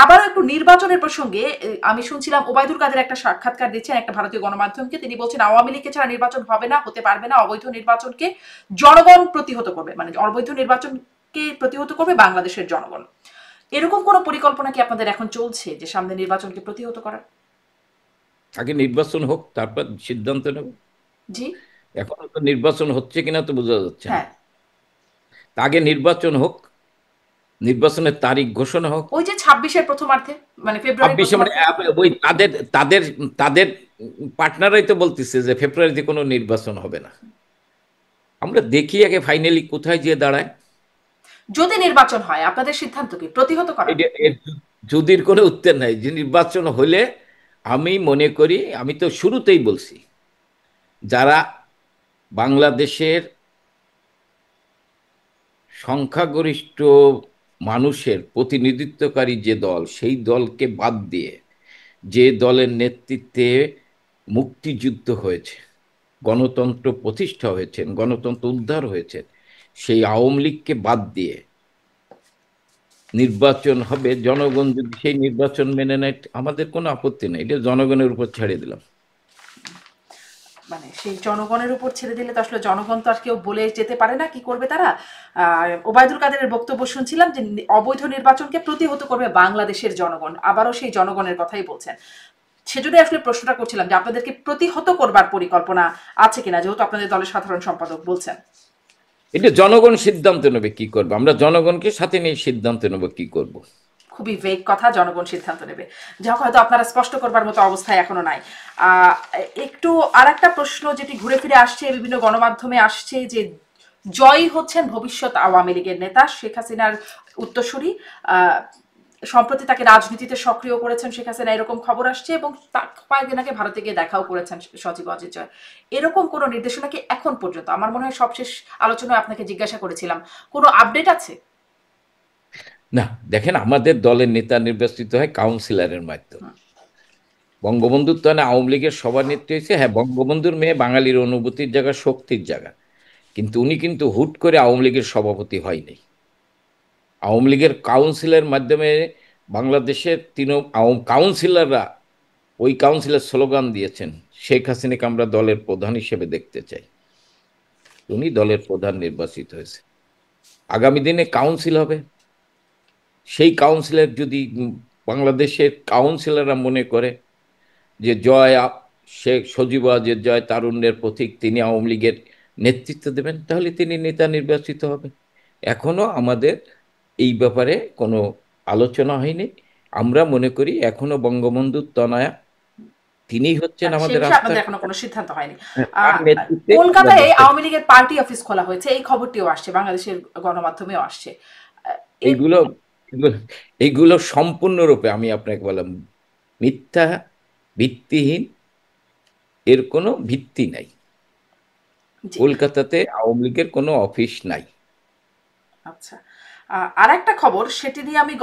আবারও একটু নির্বাচনের প্রসঙ্গে, আমি শুনছিলাম ওবায়দুল কাদের একটা সাক্ষাৎকার দিচ্ছেন একটা ভারতীয় গণমাধ্যমকে। তিনি বলছেন আওয়ামী লীগকে ছাড়া নির্বাচন হবে না, হতে পারবে না, অবৈধ নির্বাচনকে জনগণ প্রতিহত করবে, মানে অবৈধ নির্বাচনকে প্রতিহত করবে বাংলাদেশের জনগণ। এরকম কোনো পরিকল্পনা কি আপনাদের এখন চলছে যে সামনে নির্বাচনকে প্রতিহত করার? আগে নির্বাচন হোক, তারপর সিদ্ধান্ত নেব। জি। এখনো তো নির্বাচন হচ্ছে কিনা তো বোঝা যাচ্ছে না। হ্যাঁ। তা আগে নির্বাচন হোক, নির্বাচনের তারিখ ঘোষণা হোক। ওই যে 26-এর প্রথমার্ধে, মানে ফেব্রুয়ারির 26-এ মানে প্রথমার্ধে। ওই তাদের তাদের তাদের পার্টনাররাই তো বলতেছে যে ফেব্রুয়ারিতে কোনো নির্বাচন হবে না। আমরা দেখি আগে ফাইনালি কোথায় গিয়ে দাঁড়ায়। যদি নির্বাচন হয় আপনাদের সিদ্ধান্ত কি প্রতিহত করার? এর যদির কোনো উত্তর নাই। যে নির্বাচন হলে আমি মনে করি, আমি তো শুরুতেই বলছি, যারা বাংলাদেশের সংখ্যাগরিষ্ঠ মানুষের প্রতিনিধিত্বকারী যে দল, সেই দলকে বাদ দিয়ে যে দলের নেতৃত্বে মুক্তিযুদ্ধ হয়েছে, গণতন্ত্র প্রতিষ্ঠা হয়েছে, গণতন্ত্র উদ্ধার হয়েছে, সেই আওয়ামী লীগকে বাদ দিয়ে নির্বাচন হবে। জনগণ যদি সেই নির্বাচন মেনে নেয়, আমাদের কোনো আপত্তি নেই, এটা জনগণের উপর ছেড়ে দিলাম। মানে সেই জনগণের উপর ছেড়ে দিলে তো আসলে জনগণ তো আর কেউ বলে যেতে পারে না কি করবে তারা। ওবায়দুল কাদেরের বক্তব্য শুনছিলাম যে অবৈধ নির্বাচনকে প্রতিহত করবে বাংলাদেশের জনগণ, আবারও সেই জনগণের কথাই বলছেন। সেজন্য আসলে প্রশ্নটা করছিলাম যে আপনাদেরকে প্রতিহত করবার পরিকল্পনা আছে কিনা, যেহেতু আপনাদের দলের সাধারণ সম্পাদক বলছেন। এটা জনগণ সিদ্ধান্ত নেবে কি করবে, আমরা জনগণকে সাথে নিয়ে সিদ্ধান্ত নেব কি করব। খুবই ভেগ কথা, জনগণ সিদ্ধান্ত নেবে, যা হয়তো আপনারা স্পষ্ট করবার মতো অবস্থায় এখনো নাই। আহ, একটু আর একটা প্রশ্ন যেটি ঘুরে ফিরে আসছে, বিভিন্ন গণমাধ্যমে আসছে যে জয়ী হচ্ছেন ভবিষ্যৎ আওয়ামী লীগের নেতা শেখ হাসিনার উত্তরসূরি। সম্প্রতি তাকে রাজনীতিতে সক্রিয় করেছেন শেখ হাসিনা, এরকম খবর আসছে, এবং কয়েকদিন আগে ভারতে গিয়ে দেখাও করেছেন সচিব অজিত জয়। এরকম কোনো নির্দেশনা কি এখন পর্যন্ত, আমার মনে হয় সবশেষ আলোচনায় আপনাকে জিজ্ঞাসা করেছিলাম, কোনো আপডেট আছে? না, দেখেন, আমাদের দলের নেতা নির্বাচিত হয় কাউন্সিলরের মাধ্যমে। বঙ্গবন্ধুর তো না আওয়ামী লীগের সভানেত্রী হয়েছে, হ্যাঁ, বঙ্গবন্ধুর মেয়ে বাঙালির অনুভূতির জায়গা, শক্তির জায়গা, কিন্তু উনি কিন্তু হুট করে আওয়ামী লীগের সভাপতি হয়নি। আওয়ামী লীগের কাউন্সিলের মাধ্যমে বাংলাদেশের কাউন্সিলররা, ওই কাউন্সিলের স্লোগান দিয়েছেন, শেখ হাসিনাকে আমরা দলের প্রধান হিসেবে দেখতে চাই। উনি দলের প্রধান নির্বাচিত হয়েছে। আগামী দিনে কাউন্সিল হবে, সেই কাউন্সিলের যদি বাংলাদেশের কাউন্সিলররা মনে করে যে শেখ সজীব ওয়াজেদ জয় তারুণ্যের প্রতীক, তিনি আওয়ামী লীগের নেতৃত্ব দেবেন, তাহলে তিনি নেতা নির্বাচিত হবে। এখনো আমাদের এই ব্যাপারে কোনো আলোচনা হয়নি। আমরা মনে করি এখনো বঙ্গবন্ধুর তনয়া তিনি হচ্ছেন মানে সেই আমাদের বিষয়ে আস্থার। আপনাদের এখনো কোনো সিদ্ধান্ত হয়নি। তার নেতৃত্বে আমরা কলকাতায় দেশটা, আওয়ামী লীগের পার্টি অফিস খোলা হয়েছে, এই খবরটিও আসছে, বাংলাদেশের গণমাধ্যমেও আসছে। এইগুলো এগুলো এগুলো সম্পূর্ণরূপে আমি আপনাকে বললাম মিথ্যা, ভিত্তিহীন, এর কোনো ভিত্তি নাই। জি। কলকাতাতে আওয়ামী লীগের কোনো অফিস নাই। আচ্ছা। আর একটা খবর সেটি নিয়ে আমি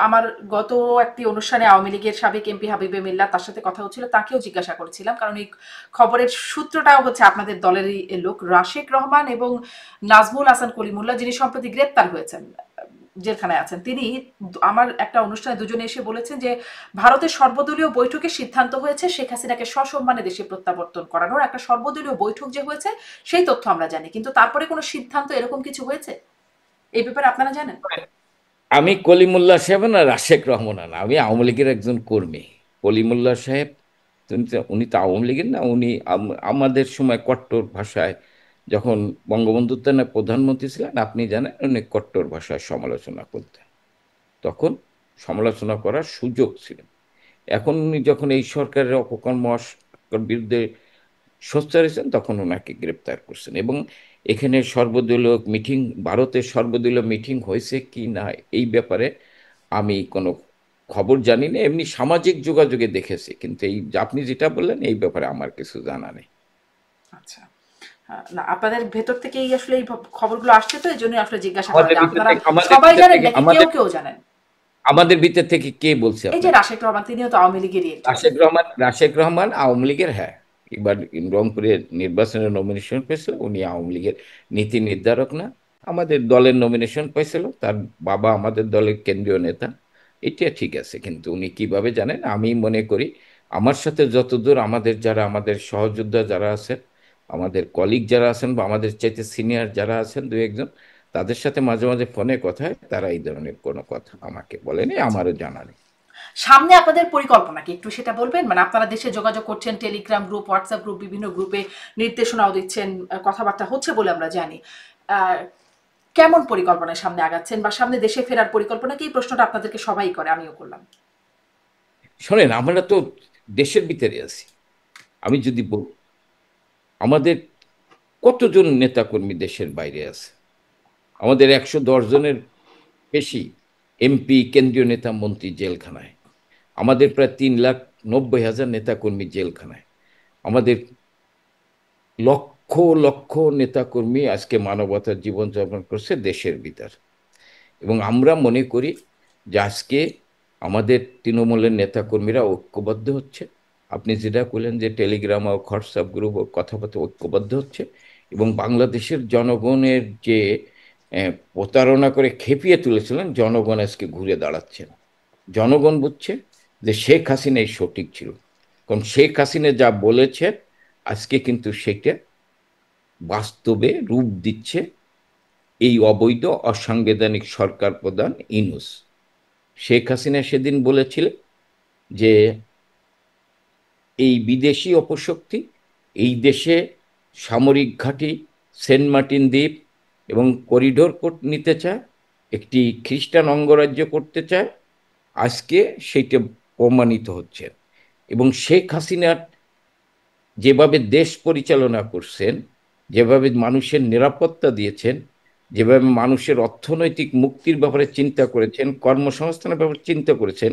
আমার গত একটি অনুষ্ঠানে আওয়ামী লীগের সাবেক এমপি হাবিবে মিল্লাত তার সাথে কথা হচ্ছিল, তাকেও জিজ্ঞাসা করেছিলাম। কারণ এই খবরের সূত্রটাও হচ্ছে আপনাদের দলেরই লোক রাশেক রহমান এবং নাজমুল হাসান কলিমুল্লাহ, যিনি সম্প্রতি গ্রেপ্তার হয়েছেন, জেলখানায় আছেন। তিনি আমার একটা অনুষ্ঠানে দুজনে এসে বলেছেন যে ভারতের সর্বদলীয় বৈঠকে সিদ্ধান্ত হয়েছে শেখ হাসিনাকে সসম্মানে দেশে প্রত্যাবর্তন করানোর। একটা সর্বদলীয় বৈঠক যে হয়েছে সেই তথ্য আমরা জানি, কিন্তু তারপরে কোনো সিদ্ধান্ত এরকম কিছু হয়েছে এই ব্যাপারে আপনারা জানেন? আমি কলিমুল্লাহ সাহেব না রাশেক রহমান না, আমি আওয়ামী লীগের একজন কর্মী। কলিমুল্লাহ সাহেব উনি তো আওয়ামী লীগের না, উনি আমাদের সময় কট্টর ভাষায়, যখন বঙ্গবন্ধু না প্রধানমন্ত্রী ছিলেন, আপনি জানেন, উনি কট্টর ভাষায় সমালোচনা করতেন। তখন সমালোচনা করার সুযোগ ছিল। এখন উনি যখন এই সরকারের অপকর্ম বিরুদ্ধে সোচ্চার হয়েছেন, তখন ওনাকে গ্রেপ্তার করছেন। এবং এখানে সর্বদলীয় মিটিং, ভারতের সর্বদলীয় মিটিং হয়েছে কি না এই ব্যাপারে আমি কোনো খবর জানি না, এমনি সামাজিক যোগাযোগে দেখেছি, কিন্তু এই আপনি যেটা বললেন এই ব্যাপারে আমার কিছু জানা নেই। আচ্ছা। না, আপনাদের ভেতর থেকেই আসলে এই খবরগুলো আসছে, তো এই জন্যই আসলে জিজ্ঞাসা করা আমাদের যে ভিতর আপনারা থেকে আমাদের সবাই ভিতর জানেন থেকে নাকি কেউ আমাদের কেউ জানেন? আমাদের ভিতর থেকে কে বলছে এই যে আপনাকে? রাশেক রহমান, তিনিও তো আওয়ামী লীগেরই একজন। রাশেক রহমান আওয়ামী লীগের, হ্যাঁ। এবার রংপুরে নির্বাচনে নমিনেশন পেয়েছিল, উনি আওয়ামী লীগের নীতি নির্ধারক না, আমাদের দলের নমিনেশন পেয়েছিল, তার বাবা আমাদের দলের কেন্দ্রীয় নেতা। এটা ঠিক আছে, কিন্তু উনি কিভাবে জানেন? আমি মনে করি আমার সাথে যতদূর আমাদের সহযোদ্ধা যারা আছেন, আমাদের কলিগ যারা আছেন, বা আমাদের চাইতে সিনিয়র যারা আছেন দু একজন, তাদের সাথে মাঝে মাঝে ফোনে কথা হয়, তারা এই ধরনের কোনো কথা আমাকে বলেনি, আচ্ছা। আমারও জানা নেই। সামনে আপনাদের পরিকল্পনা কি একটু সেটা বলবেন? মানে আপনারা দেশে যোগাযোগ করছেন, টেলিগ্রাম গ্রুপ, হোয়াটসঅ্যাপ গ্রুপ, বিভিন্ন গ্রুপে নির্দেশনাও দিচ্ছেন, কথাবার্তা হচ্ছে বলে আমরা জানি। আহ, কেমন পরিকল্পনায় সামনে আগাচ্ছেন, বা সামনে দেশে ফেরার পরিকল্পনা কি? এই প্রশ্নটা আপনাদেরকে সবাই করে, আমিও করলাম। শোনেন, আমরা তো দেশের ভিতরে আছি। আমি যদি আমাদের কতজন নেতাকর্মী দেশের বাইরে আছে? আমাদের 110 জনের বেশি এমপি, কেন্দ্রীয় নেতা, মন্ত্রী জেলখানায়। আমাদের প্রায় 3,90,000 নেতাকর্মী জেলখানায়। আমাদের লক্ষ লক্ষ নেতাকর্মী আজকে মানবতার জীবনযাপন করছে দেশের ভিতর। এবং আমরা মনে করি যে আজকে আমাদের তৃণমূলের নেতাকর্মীরা ঐক্যবদ্ধ হচ্ছে। আপনি যেটা বললেন যে টেলিগ্রাম ও হোয়াটসঅ্যাপ গ্রুপ ও কথাবার্তা ঐক্যবদ্ধ হচ্ছে, এবং বাংলাদেশের জনগণের যে প্রতারণা করে খেপিয়ে তুলেছিলেন, জনগণ আজকে ঘুরে দাঁড়াচ্ছেন। জনগণ বুঝছে যে শেখ হাসিনাই সঠিক ছিল, কারণ শেখ হাসিনা যা বলেছে আজকে কিন্তু সেটা বাস্তবে রূপ দিচ্ছে এই অবৈধ অসাংবিধানিক সরকার প্রধান ইউনূস। শেখ হাসিনা সেদিন বলেছিলেন যে এই বিদেশি অপশক্তি এই দেশে সামরিক ঘাঁটি, সেন্ট মার্টিন দ্বীপ এবং করিডোর নিতে চায়, একটি খ্রিস্টান অঙ্গরাজ্য করতে চায়। আজকে সেইটা প্রমাণিত হচ্ছে। এবং শেখ হাসিনা যেভাবে দেশ পরিচালনা করছেন, যেভাবে মানুষের নিরাপত্তা দিয়েছেন, যেভাবে মানুষের অর্থনৈতিক মুক্তির ব্যাপারে চিন্তা করেছেন, কর্মসংস্থানের ব্যাপারে চিন্তা করেছেন,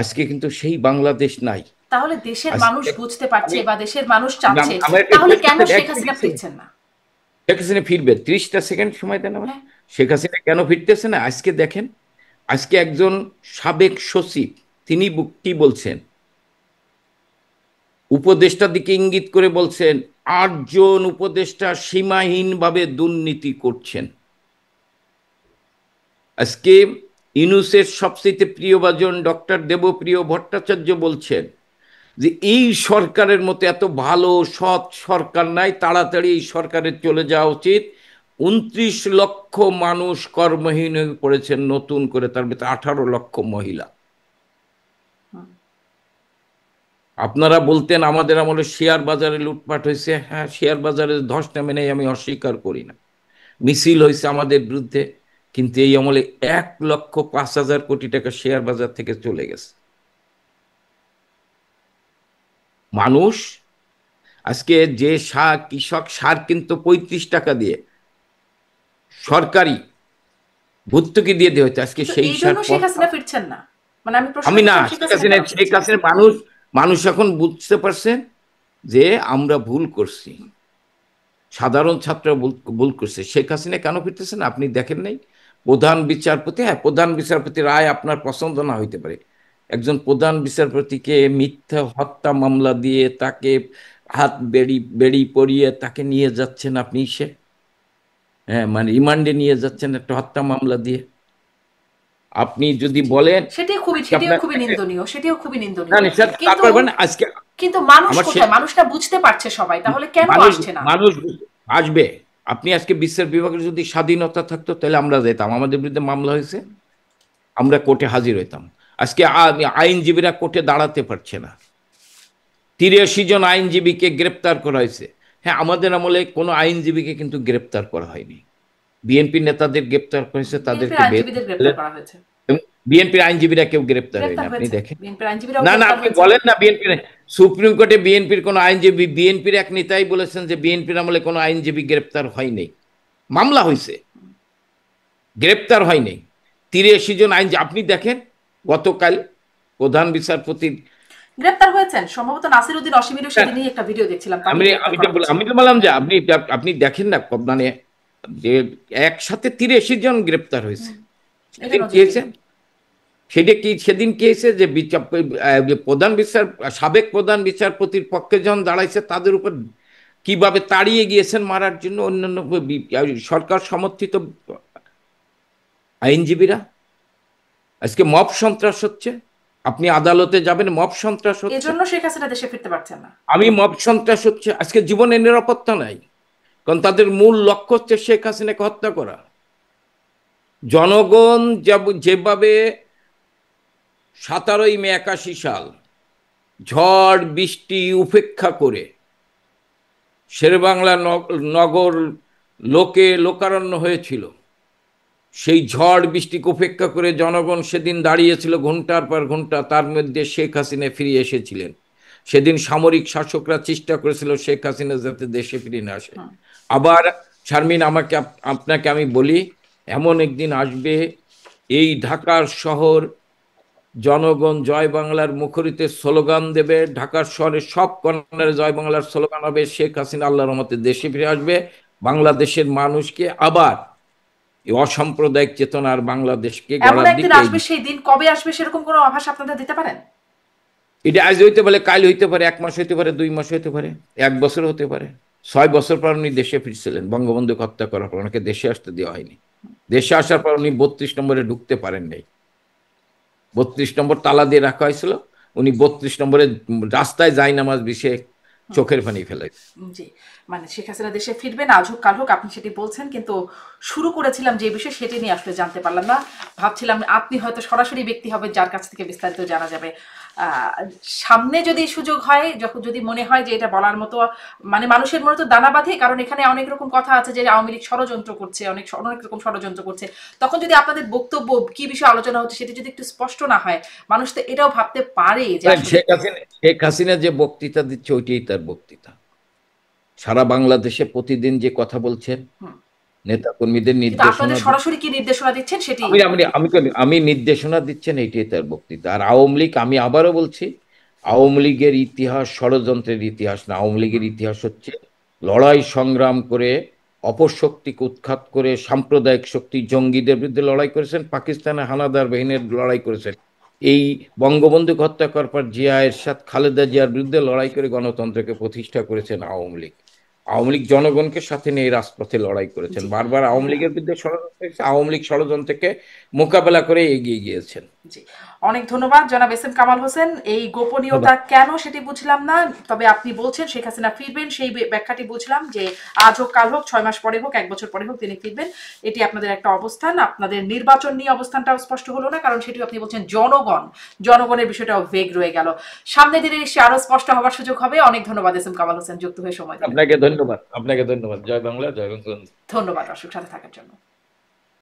আজকে কিন্তু সেই বাংলাদেশ নাই। তাহলে দেশের মানুষ আজকে বুঝতে পারছে আমি বা দেশের মানুষ চাচ্ছে, আমার তাহলে কেন শেখ হাসিনা ফিরছেন না? শেখ হাসিনা ফিরবে, 30টা সেকেন্ড সময় দেন আমার। হ্যাঁ। শেখ হাসিনা কেন ফিরতেছে না? আজকে দেখেন, আজকে একজন সাবেক সচিব তিনি কি বলছেন? উপদেষ্টার দিকে ইঙ্গিত করে বলছেন 8 জন উপদেষ্টা সীমাহীনভাবে দুর্নীতি করছেন। আজকে ইউনূসের সবচেয়ে প্রিয়ভাজন ডক্টর দেবপ্রিয় ভট্টাচার্য বলছেন যে এই সরকারের মতো এত ভালো সৎ সরকার নাই, তাড়াতাড়ি এই সরকারের চলে যাওয়া উচিত। 29 লক্ষ মানুষ কর্মহীন হয়ে পড়েছেন নতুন করে, তার ভিতরে 18 লক্ষ মহিলা। আপনারা বলতেন আমাদের আমলে শেয়ার বাজারে লুটপাট হয়েছে, হ্যাঁ, শেয়ার বাজারে ধস নামে নেই, আমি অস্বীকার করি না। মিছিল হয়েছে আমাদের বিরুদ্ধে, কিন্তু এই আমলে 1,05,000 কোটি টাকা শেয়ার বাজার থেকে চলে গেছে। মানুষ আজকে যে কৃষক সার কিন্তু 35 টাকা দিয়ে, সরকারি ভর্তুকি দিয়ে দেওয়া হতো। আজকে কিন্তু সেই এই জন্য শেখ পথ হাসিনা ফিরছেন না, মানে আমি প্রশ্ন আমি না, করছিলাম শেখ হাসিনা কেন শেখ ফিরছেন না? হাসিনা মানুষ এখন বুঝতে পারছেন যে আমরা ভুল করছি, সাধারণ ছাত্ররা ভুল করছে। শেখ হাসিনা কেন ফিরতেছেন আপনি দেখেন নাই? প্রধান বিচারপতি, হ্যাঁ প্রধান বিচারপতি রায় আপনার পছন্দ না হইতে পারে, একজন প্রধান বিচারপতিকে মিথ্যা হত্যা মামলা দিয়ে তাকে হাত বেড়ি বেড়ি পরিয়ে তাকে নিয়ে যাচ্ছেন আপনি, হ্যাঁ মানে রিমান্ডে নিয়ে যাচ্ছেন একটা হত্যা মামলা দিয়ে। আপনি যদি বলেন সেটিও খুবই নিন্দনীয়, সেটিও খুবই না নিন্দনীয়। না স্যার, কিন্তু তারপর আজকে কিন্তু মানুষ আমার কোথায়? মানুষটা বুঝতে পারছে সবাই, তাহলে কেন মানুষ আসছে না? মানুষ আসবে। আপনি আজকে বিচার বিভাগের যদি স্বাধীনতা থাকতো তাহলে আমরা যেতাম, আমাদের বিরুদ্ধে মামলা হয়েছে, আমরা কোর্টে হাজির হইতাম। আজকে আইনজীবীরা কোর্টে দাঁড়াতে পারছে না, 83 জন আইনজীবীকে গ্রেপ্তার করা হয়েছে। হ্যাঁ আমাদের আমলে কোনো আইনজীবীকে কিন্তু গ্রেপ্তার করা হয়নি, বিএনপি নেতাদের গ্রেপ্তার করেছে, বিএনপির তাদেরকে আইনজীবীদের গ্রেপ্তার করা হয়েছে। বিএনপির আইনজীবীরা কেউ গ্রেপ্তার হয়নি, গ্রেপ্তার আপনি হয়েছে, দেখেন। বিএনপির আইনজীবীরাও না না গ্রেপ্তার আপনি হয়েছে। বলেন না, বিএনপির সুপ্রিম কোর্টে বিএনপির কোন আইনজীবী, বিএনপির এক নেতাই বলেছেন যে বিএনপির আমলে কোনো আইনজীবী গ্রেপ্তার হয়নি, মামলা হয়েছে, গ্রেপ্তার হয়নি। 83 জন আইনজীবী আপনি দেখেন, গতকাল প্রধান বিচারপতির গ্রেপ্তার হয়েছেন সম্ভবত নাসিরউদ্দিন অসীমেরও সেদিনই একটা ভিডিও দেখছিলাম, তাকে গ্রেপ্তার করা হচ্ছে। আমি তো বললাম যে আপনি আপনি দেখেন না মানে যে একসাথে 83 জন গ্রেপ্তার হয়েছে। এটা সেদিন কি হয়েছে, সেদিন কি হয়েছে যে সাবেক প্রধান বিচারপতির পক্ষে যখন দাঁড়াইছে তাদের উপর কিভাবে তাড়িয়ে গিয়েছেন মারার জন্য অন্যান্য সরকার সমর্থিত আইনজীবীরা। আজকে মব সন্ত্রাস হচ্ছে, আপনি আদালতে যাবেন, মব সন্ত্রাস হচ্ছে। এজন্য শেখ হাসিনা দেশে ফিরতে পারছেন না। আমি মব সন্ত্রাস হচ্ছে, আজকে জীবনের নিরাপত্তা নাই, কারণ তাদের মূল লক্ষ্য হচ্ছে শেখ হাসিনাকে হত্যা করা। জনগণ যেভাবে 17ই মে 81 সাল ঝড় বৃষ্টি উপেক্ষা করে শেরেবাংলা নগর লোকারণ্য হয়েছিল, সেই ঝড় বৃষ্টিকে উপেক্ষা করে জনগণ সেদিন দাঁড়িয়েছিল ঘন্টার পর ঘন্টা, তার মধ্যে শেখ হাসিনা ফিরে এসেছিলেন। সেদিন সামরিক শাসকরা চেষ্টা করেছিল শেখ হাসিনা যাতে দেশে ফিরে না আসে। আবার শারমিন আপনাকে আমি বলি, এমন একদিন আসবে এই ঢাকার শহর জনগণ জয় বাংলার মুখরিতে স্লোগান দেবে, ঢাকার শহরের সব কর্নারে জয় বাংলার স্লোগান হবে, শেখ হাসিনা আল্লাহর রহমতে দেশে ফিরে আসবে, বাংলাদেশের মানুষকে আবার এই অসাম্প্রদায়িক চেতনার বাংলাদেশকে এমন গড়ার একদিন দিকে। আসবে, সেই দিন কবে আসবে সেরকম কোনো আভাস আপনারা দিতে পারেন? এটা আজ হইতে পারে, কাল হইতে পারে, 1 মাস হইতে পারে, 2 মাস হইতে পারে, 1 বছর হতে পারে। 6 বছর পর উনি দেশে ফিরছিলেন, বঙ্গবন্ধুকে হত্যা করার পর ওনাকে দেশে আসতে দেওয়া হয়নি। দেশে আসার পর উনি 32 নম্বরে ঢুকতে পারেন নাই, 32 নম্বর তালা দিয়ে রাখা হয়েছিল, উনি 32 নম্বরে রাস্তায় যাই নামাজ বিষে চোখের পানি ফেলে। জি, মানে শেখ হাসিনা দেশে ফিরবেন আজ হোক কাল হোক, আপনি সেটি বলছেন, কিন্তু শুরু করেছিলাম যে বিষয় সেটি নিয়ে আসলে জানতে পারলাম না। ভাবছিলাম আপনি হয়তো সরাসরি ব্যক্তি হবেন যার কাছ থেকে বিস্তারিত জানা যাবে। সামনে যদি সুযোগ হয়, যখন যদি মনে হয় যে এটা বলার মতো, মানে মানুষের মনে তো দানা বাঁধে, কারণ এখানে অনেক রকম কথা আছে যে আওয়ামী লীগ ষড়যন্ত্র করছে, অনেক রকম ষড়যন্ত্র করছে, তখন যদি আপনাদের বক্তব্য কি বিষয়ে আলোচনা হচ্ছে সেটি যদি একটু স্পষ্ট না হয়, মানুষ তো এটাও ভাবতে পারে যে শেখ হাসিনা যে বক্তৃতা দিচ্ছে ওইটাই তার বক্তৃতা। সারা বাংলাদেশে প্রতিদিন যে কথা বলছেন, নেতা কর্মীদের নির্দেশনা, সরাসরি কি নির্দেশনা দিচ্ছেন সেটি আমি নির্দেশনা দিচ্ছেন, এইটাই তার বক্তৃতা। আর আওয়ামী লীগ, আমি আবারও বলছি, আওয়ামী লীগের ইতিহাস ষড়যন্ত্রের ইতিহাস না, আওয়ামী লীগের ইতিহাস হচ্ছে লড়াই সংগ্রাম করে, অপশক্তিকে উৎখাত করে, সাম্প্রদায়িক শক্তি জঙ্গিদের বিরুদ্ধে লড়াই করেছেন, পাকিস্তানের হানাদার বাহিনীর লড়াই করেছেন, এই বঙ্গবন্ধুকে হত্যা করার পর জিয়া এরশাদ খালেদা জিয়ার বিরুদ্ধে লড়াই করে গণতন্ত্রকে প্রতিষ্ঠা করেছেন আওয়ামী লীগ। আওয়ামী লীগ জনগণকে সাথে নিয়ে রাজপথে লড়াই করেছেন, বারবার আওয়ামী লীগের বিরুদ্ধে ষড়যন্ত্র হয়েছে, আওয়ামী লীগ ষড়যন্ত্রকে মোকাবেলা করে এগিয়ে গিয়েছেন। জি, অনেক ধন্যবাদ জনাব এস এম কামাল হোসেন। এই গোপনীয়তা কেন সেটি বুঝলাম না, তবে আপনি বলছেন শেখ হাসিনা ফিরবেন, সেই ব্যাখ্যাটি বুঝলাম, যে আজ হোক কাল হোক, 6 মাস পরে হোক, 1 বছর পরে হোক, তিনি ফিরবেন। এটি আপনাদের একটা অবস্থান। আপনাদের নির্বাচন নিয়ে অবস্থানটাও স্পষ্ট হলো না, কারণ সেটিও আপনি বলছেন জনগণের বিষয়টাও ভেগ রয়ে গেল। সামনে দিনে নিশ্চয়ই আরো স্পষ্ট হওয়ার সুযোগ হবে। অনেক ধন্যবাদ এস এম কামাল হোসেন যুক্ত হয়ে সময় দিলেন। আপনাকে ধন্যবাদ, আপনাকে ধন্যবাদ। জয় বাংলা, জয় বঙ্গবন্ধু। ধন্যবাদ দর্শক সাথে থাকার জন্য।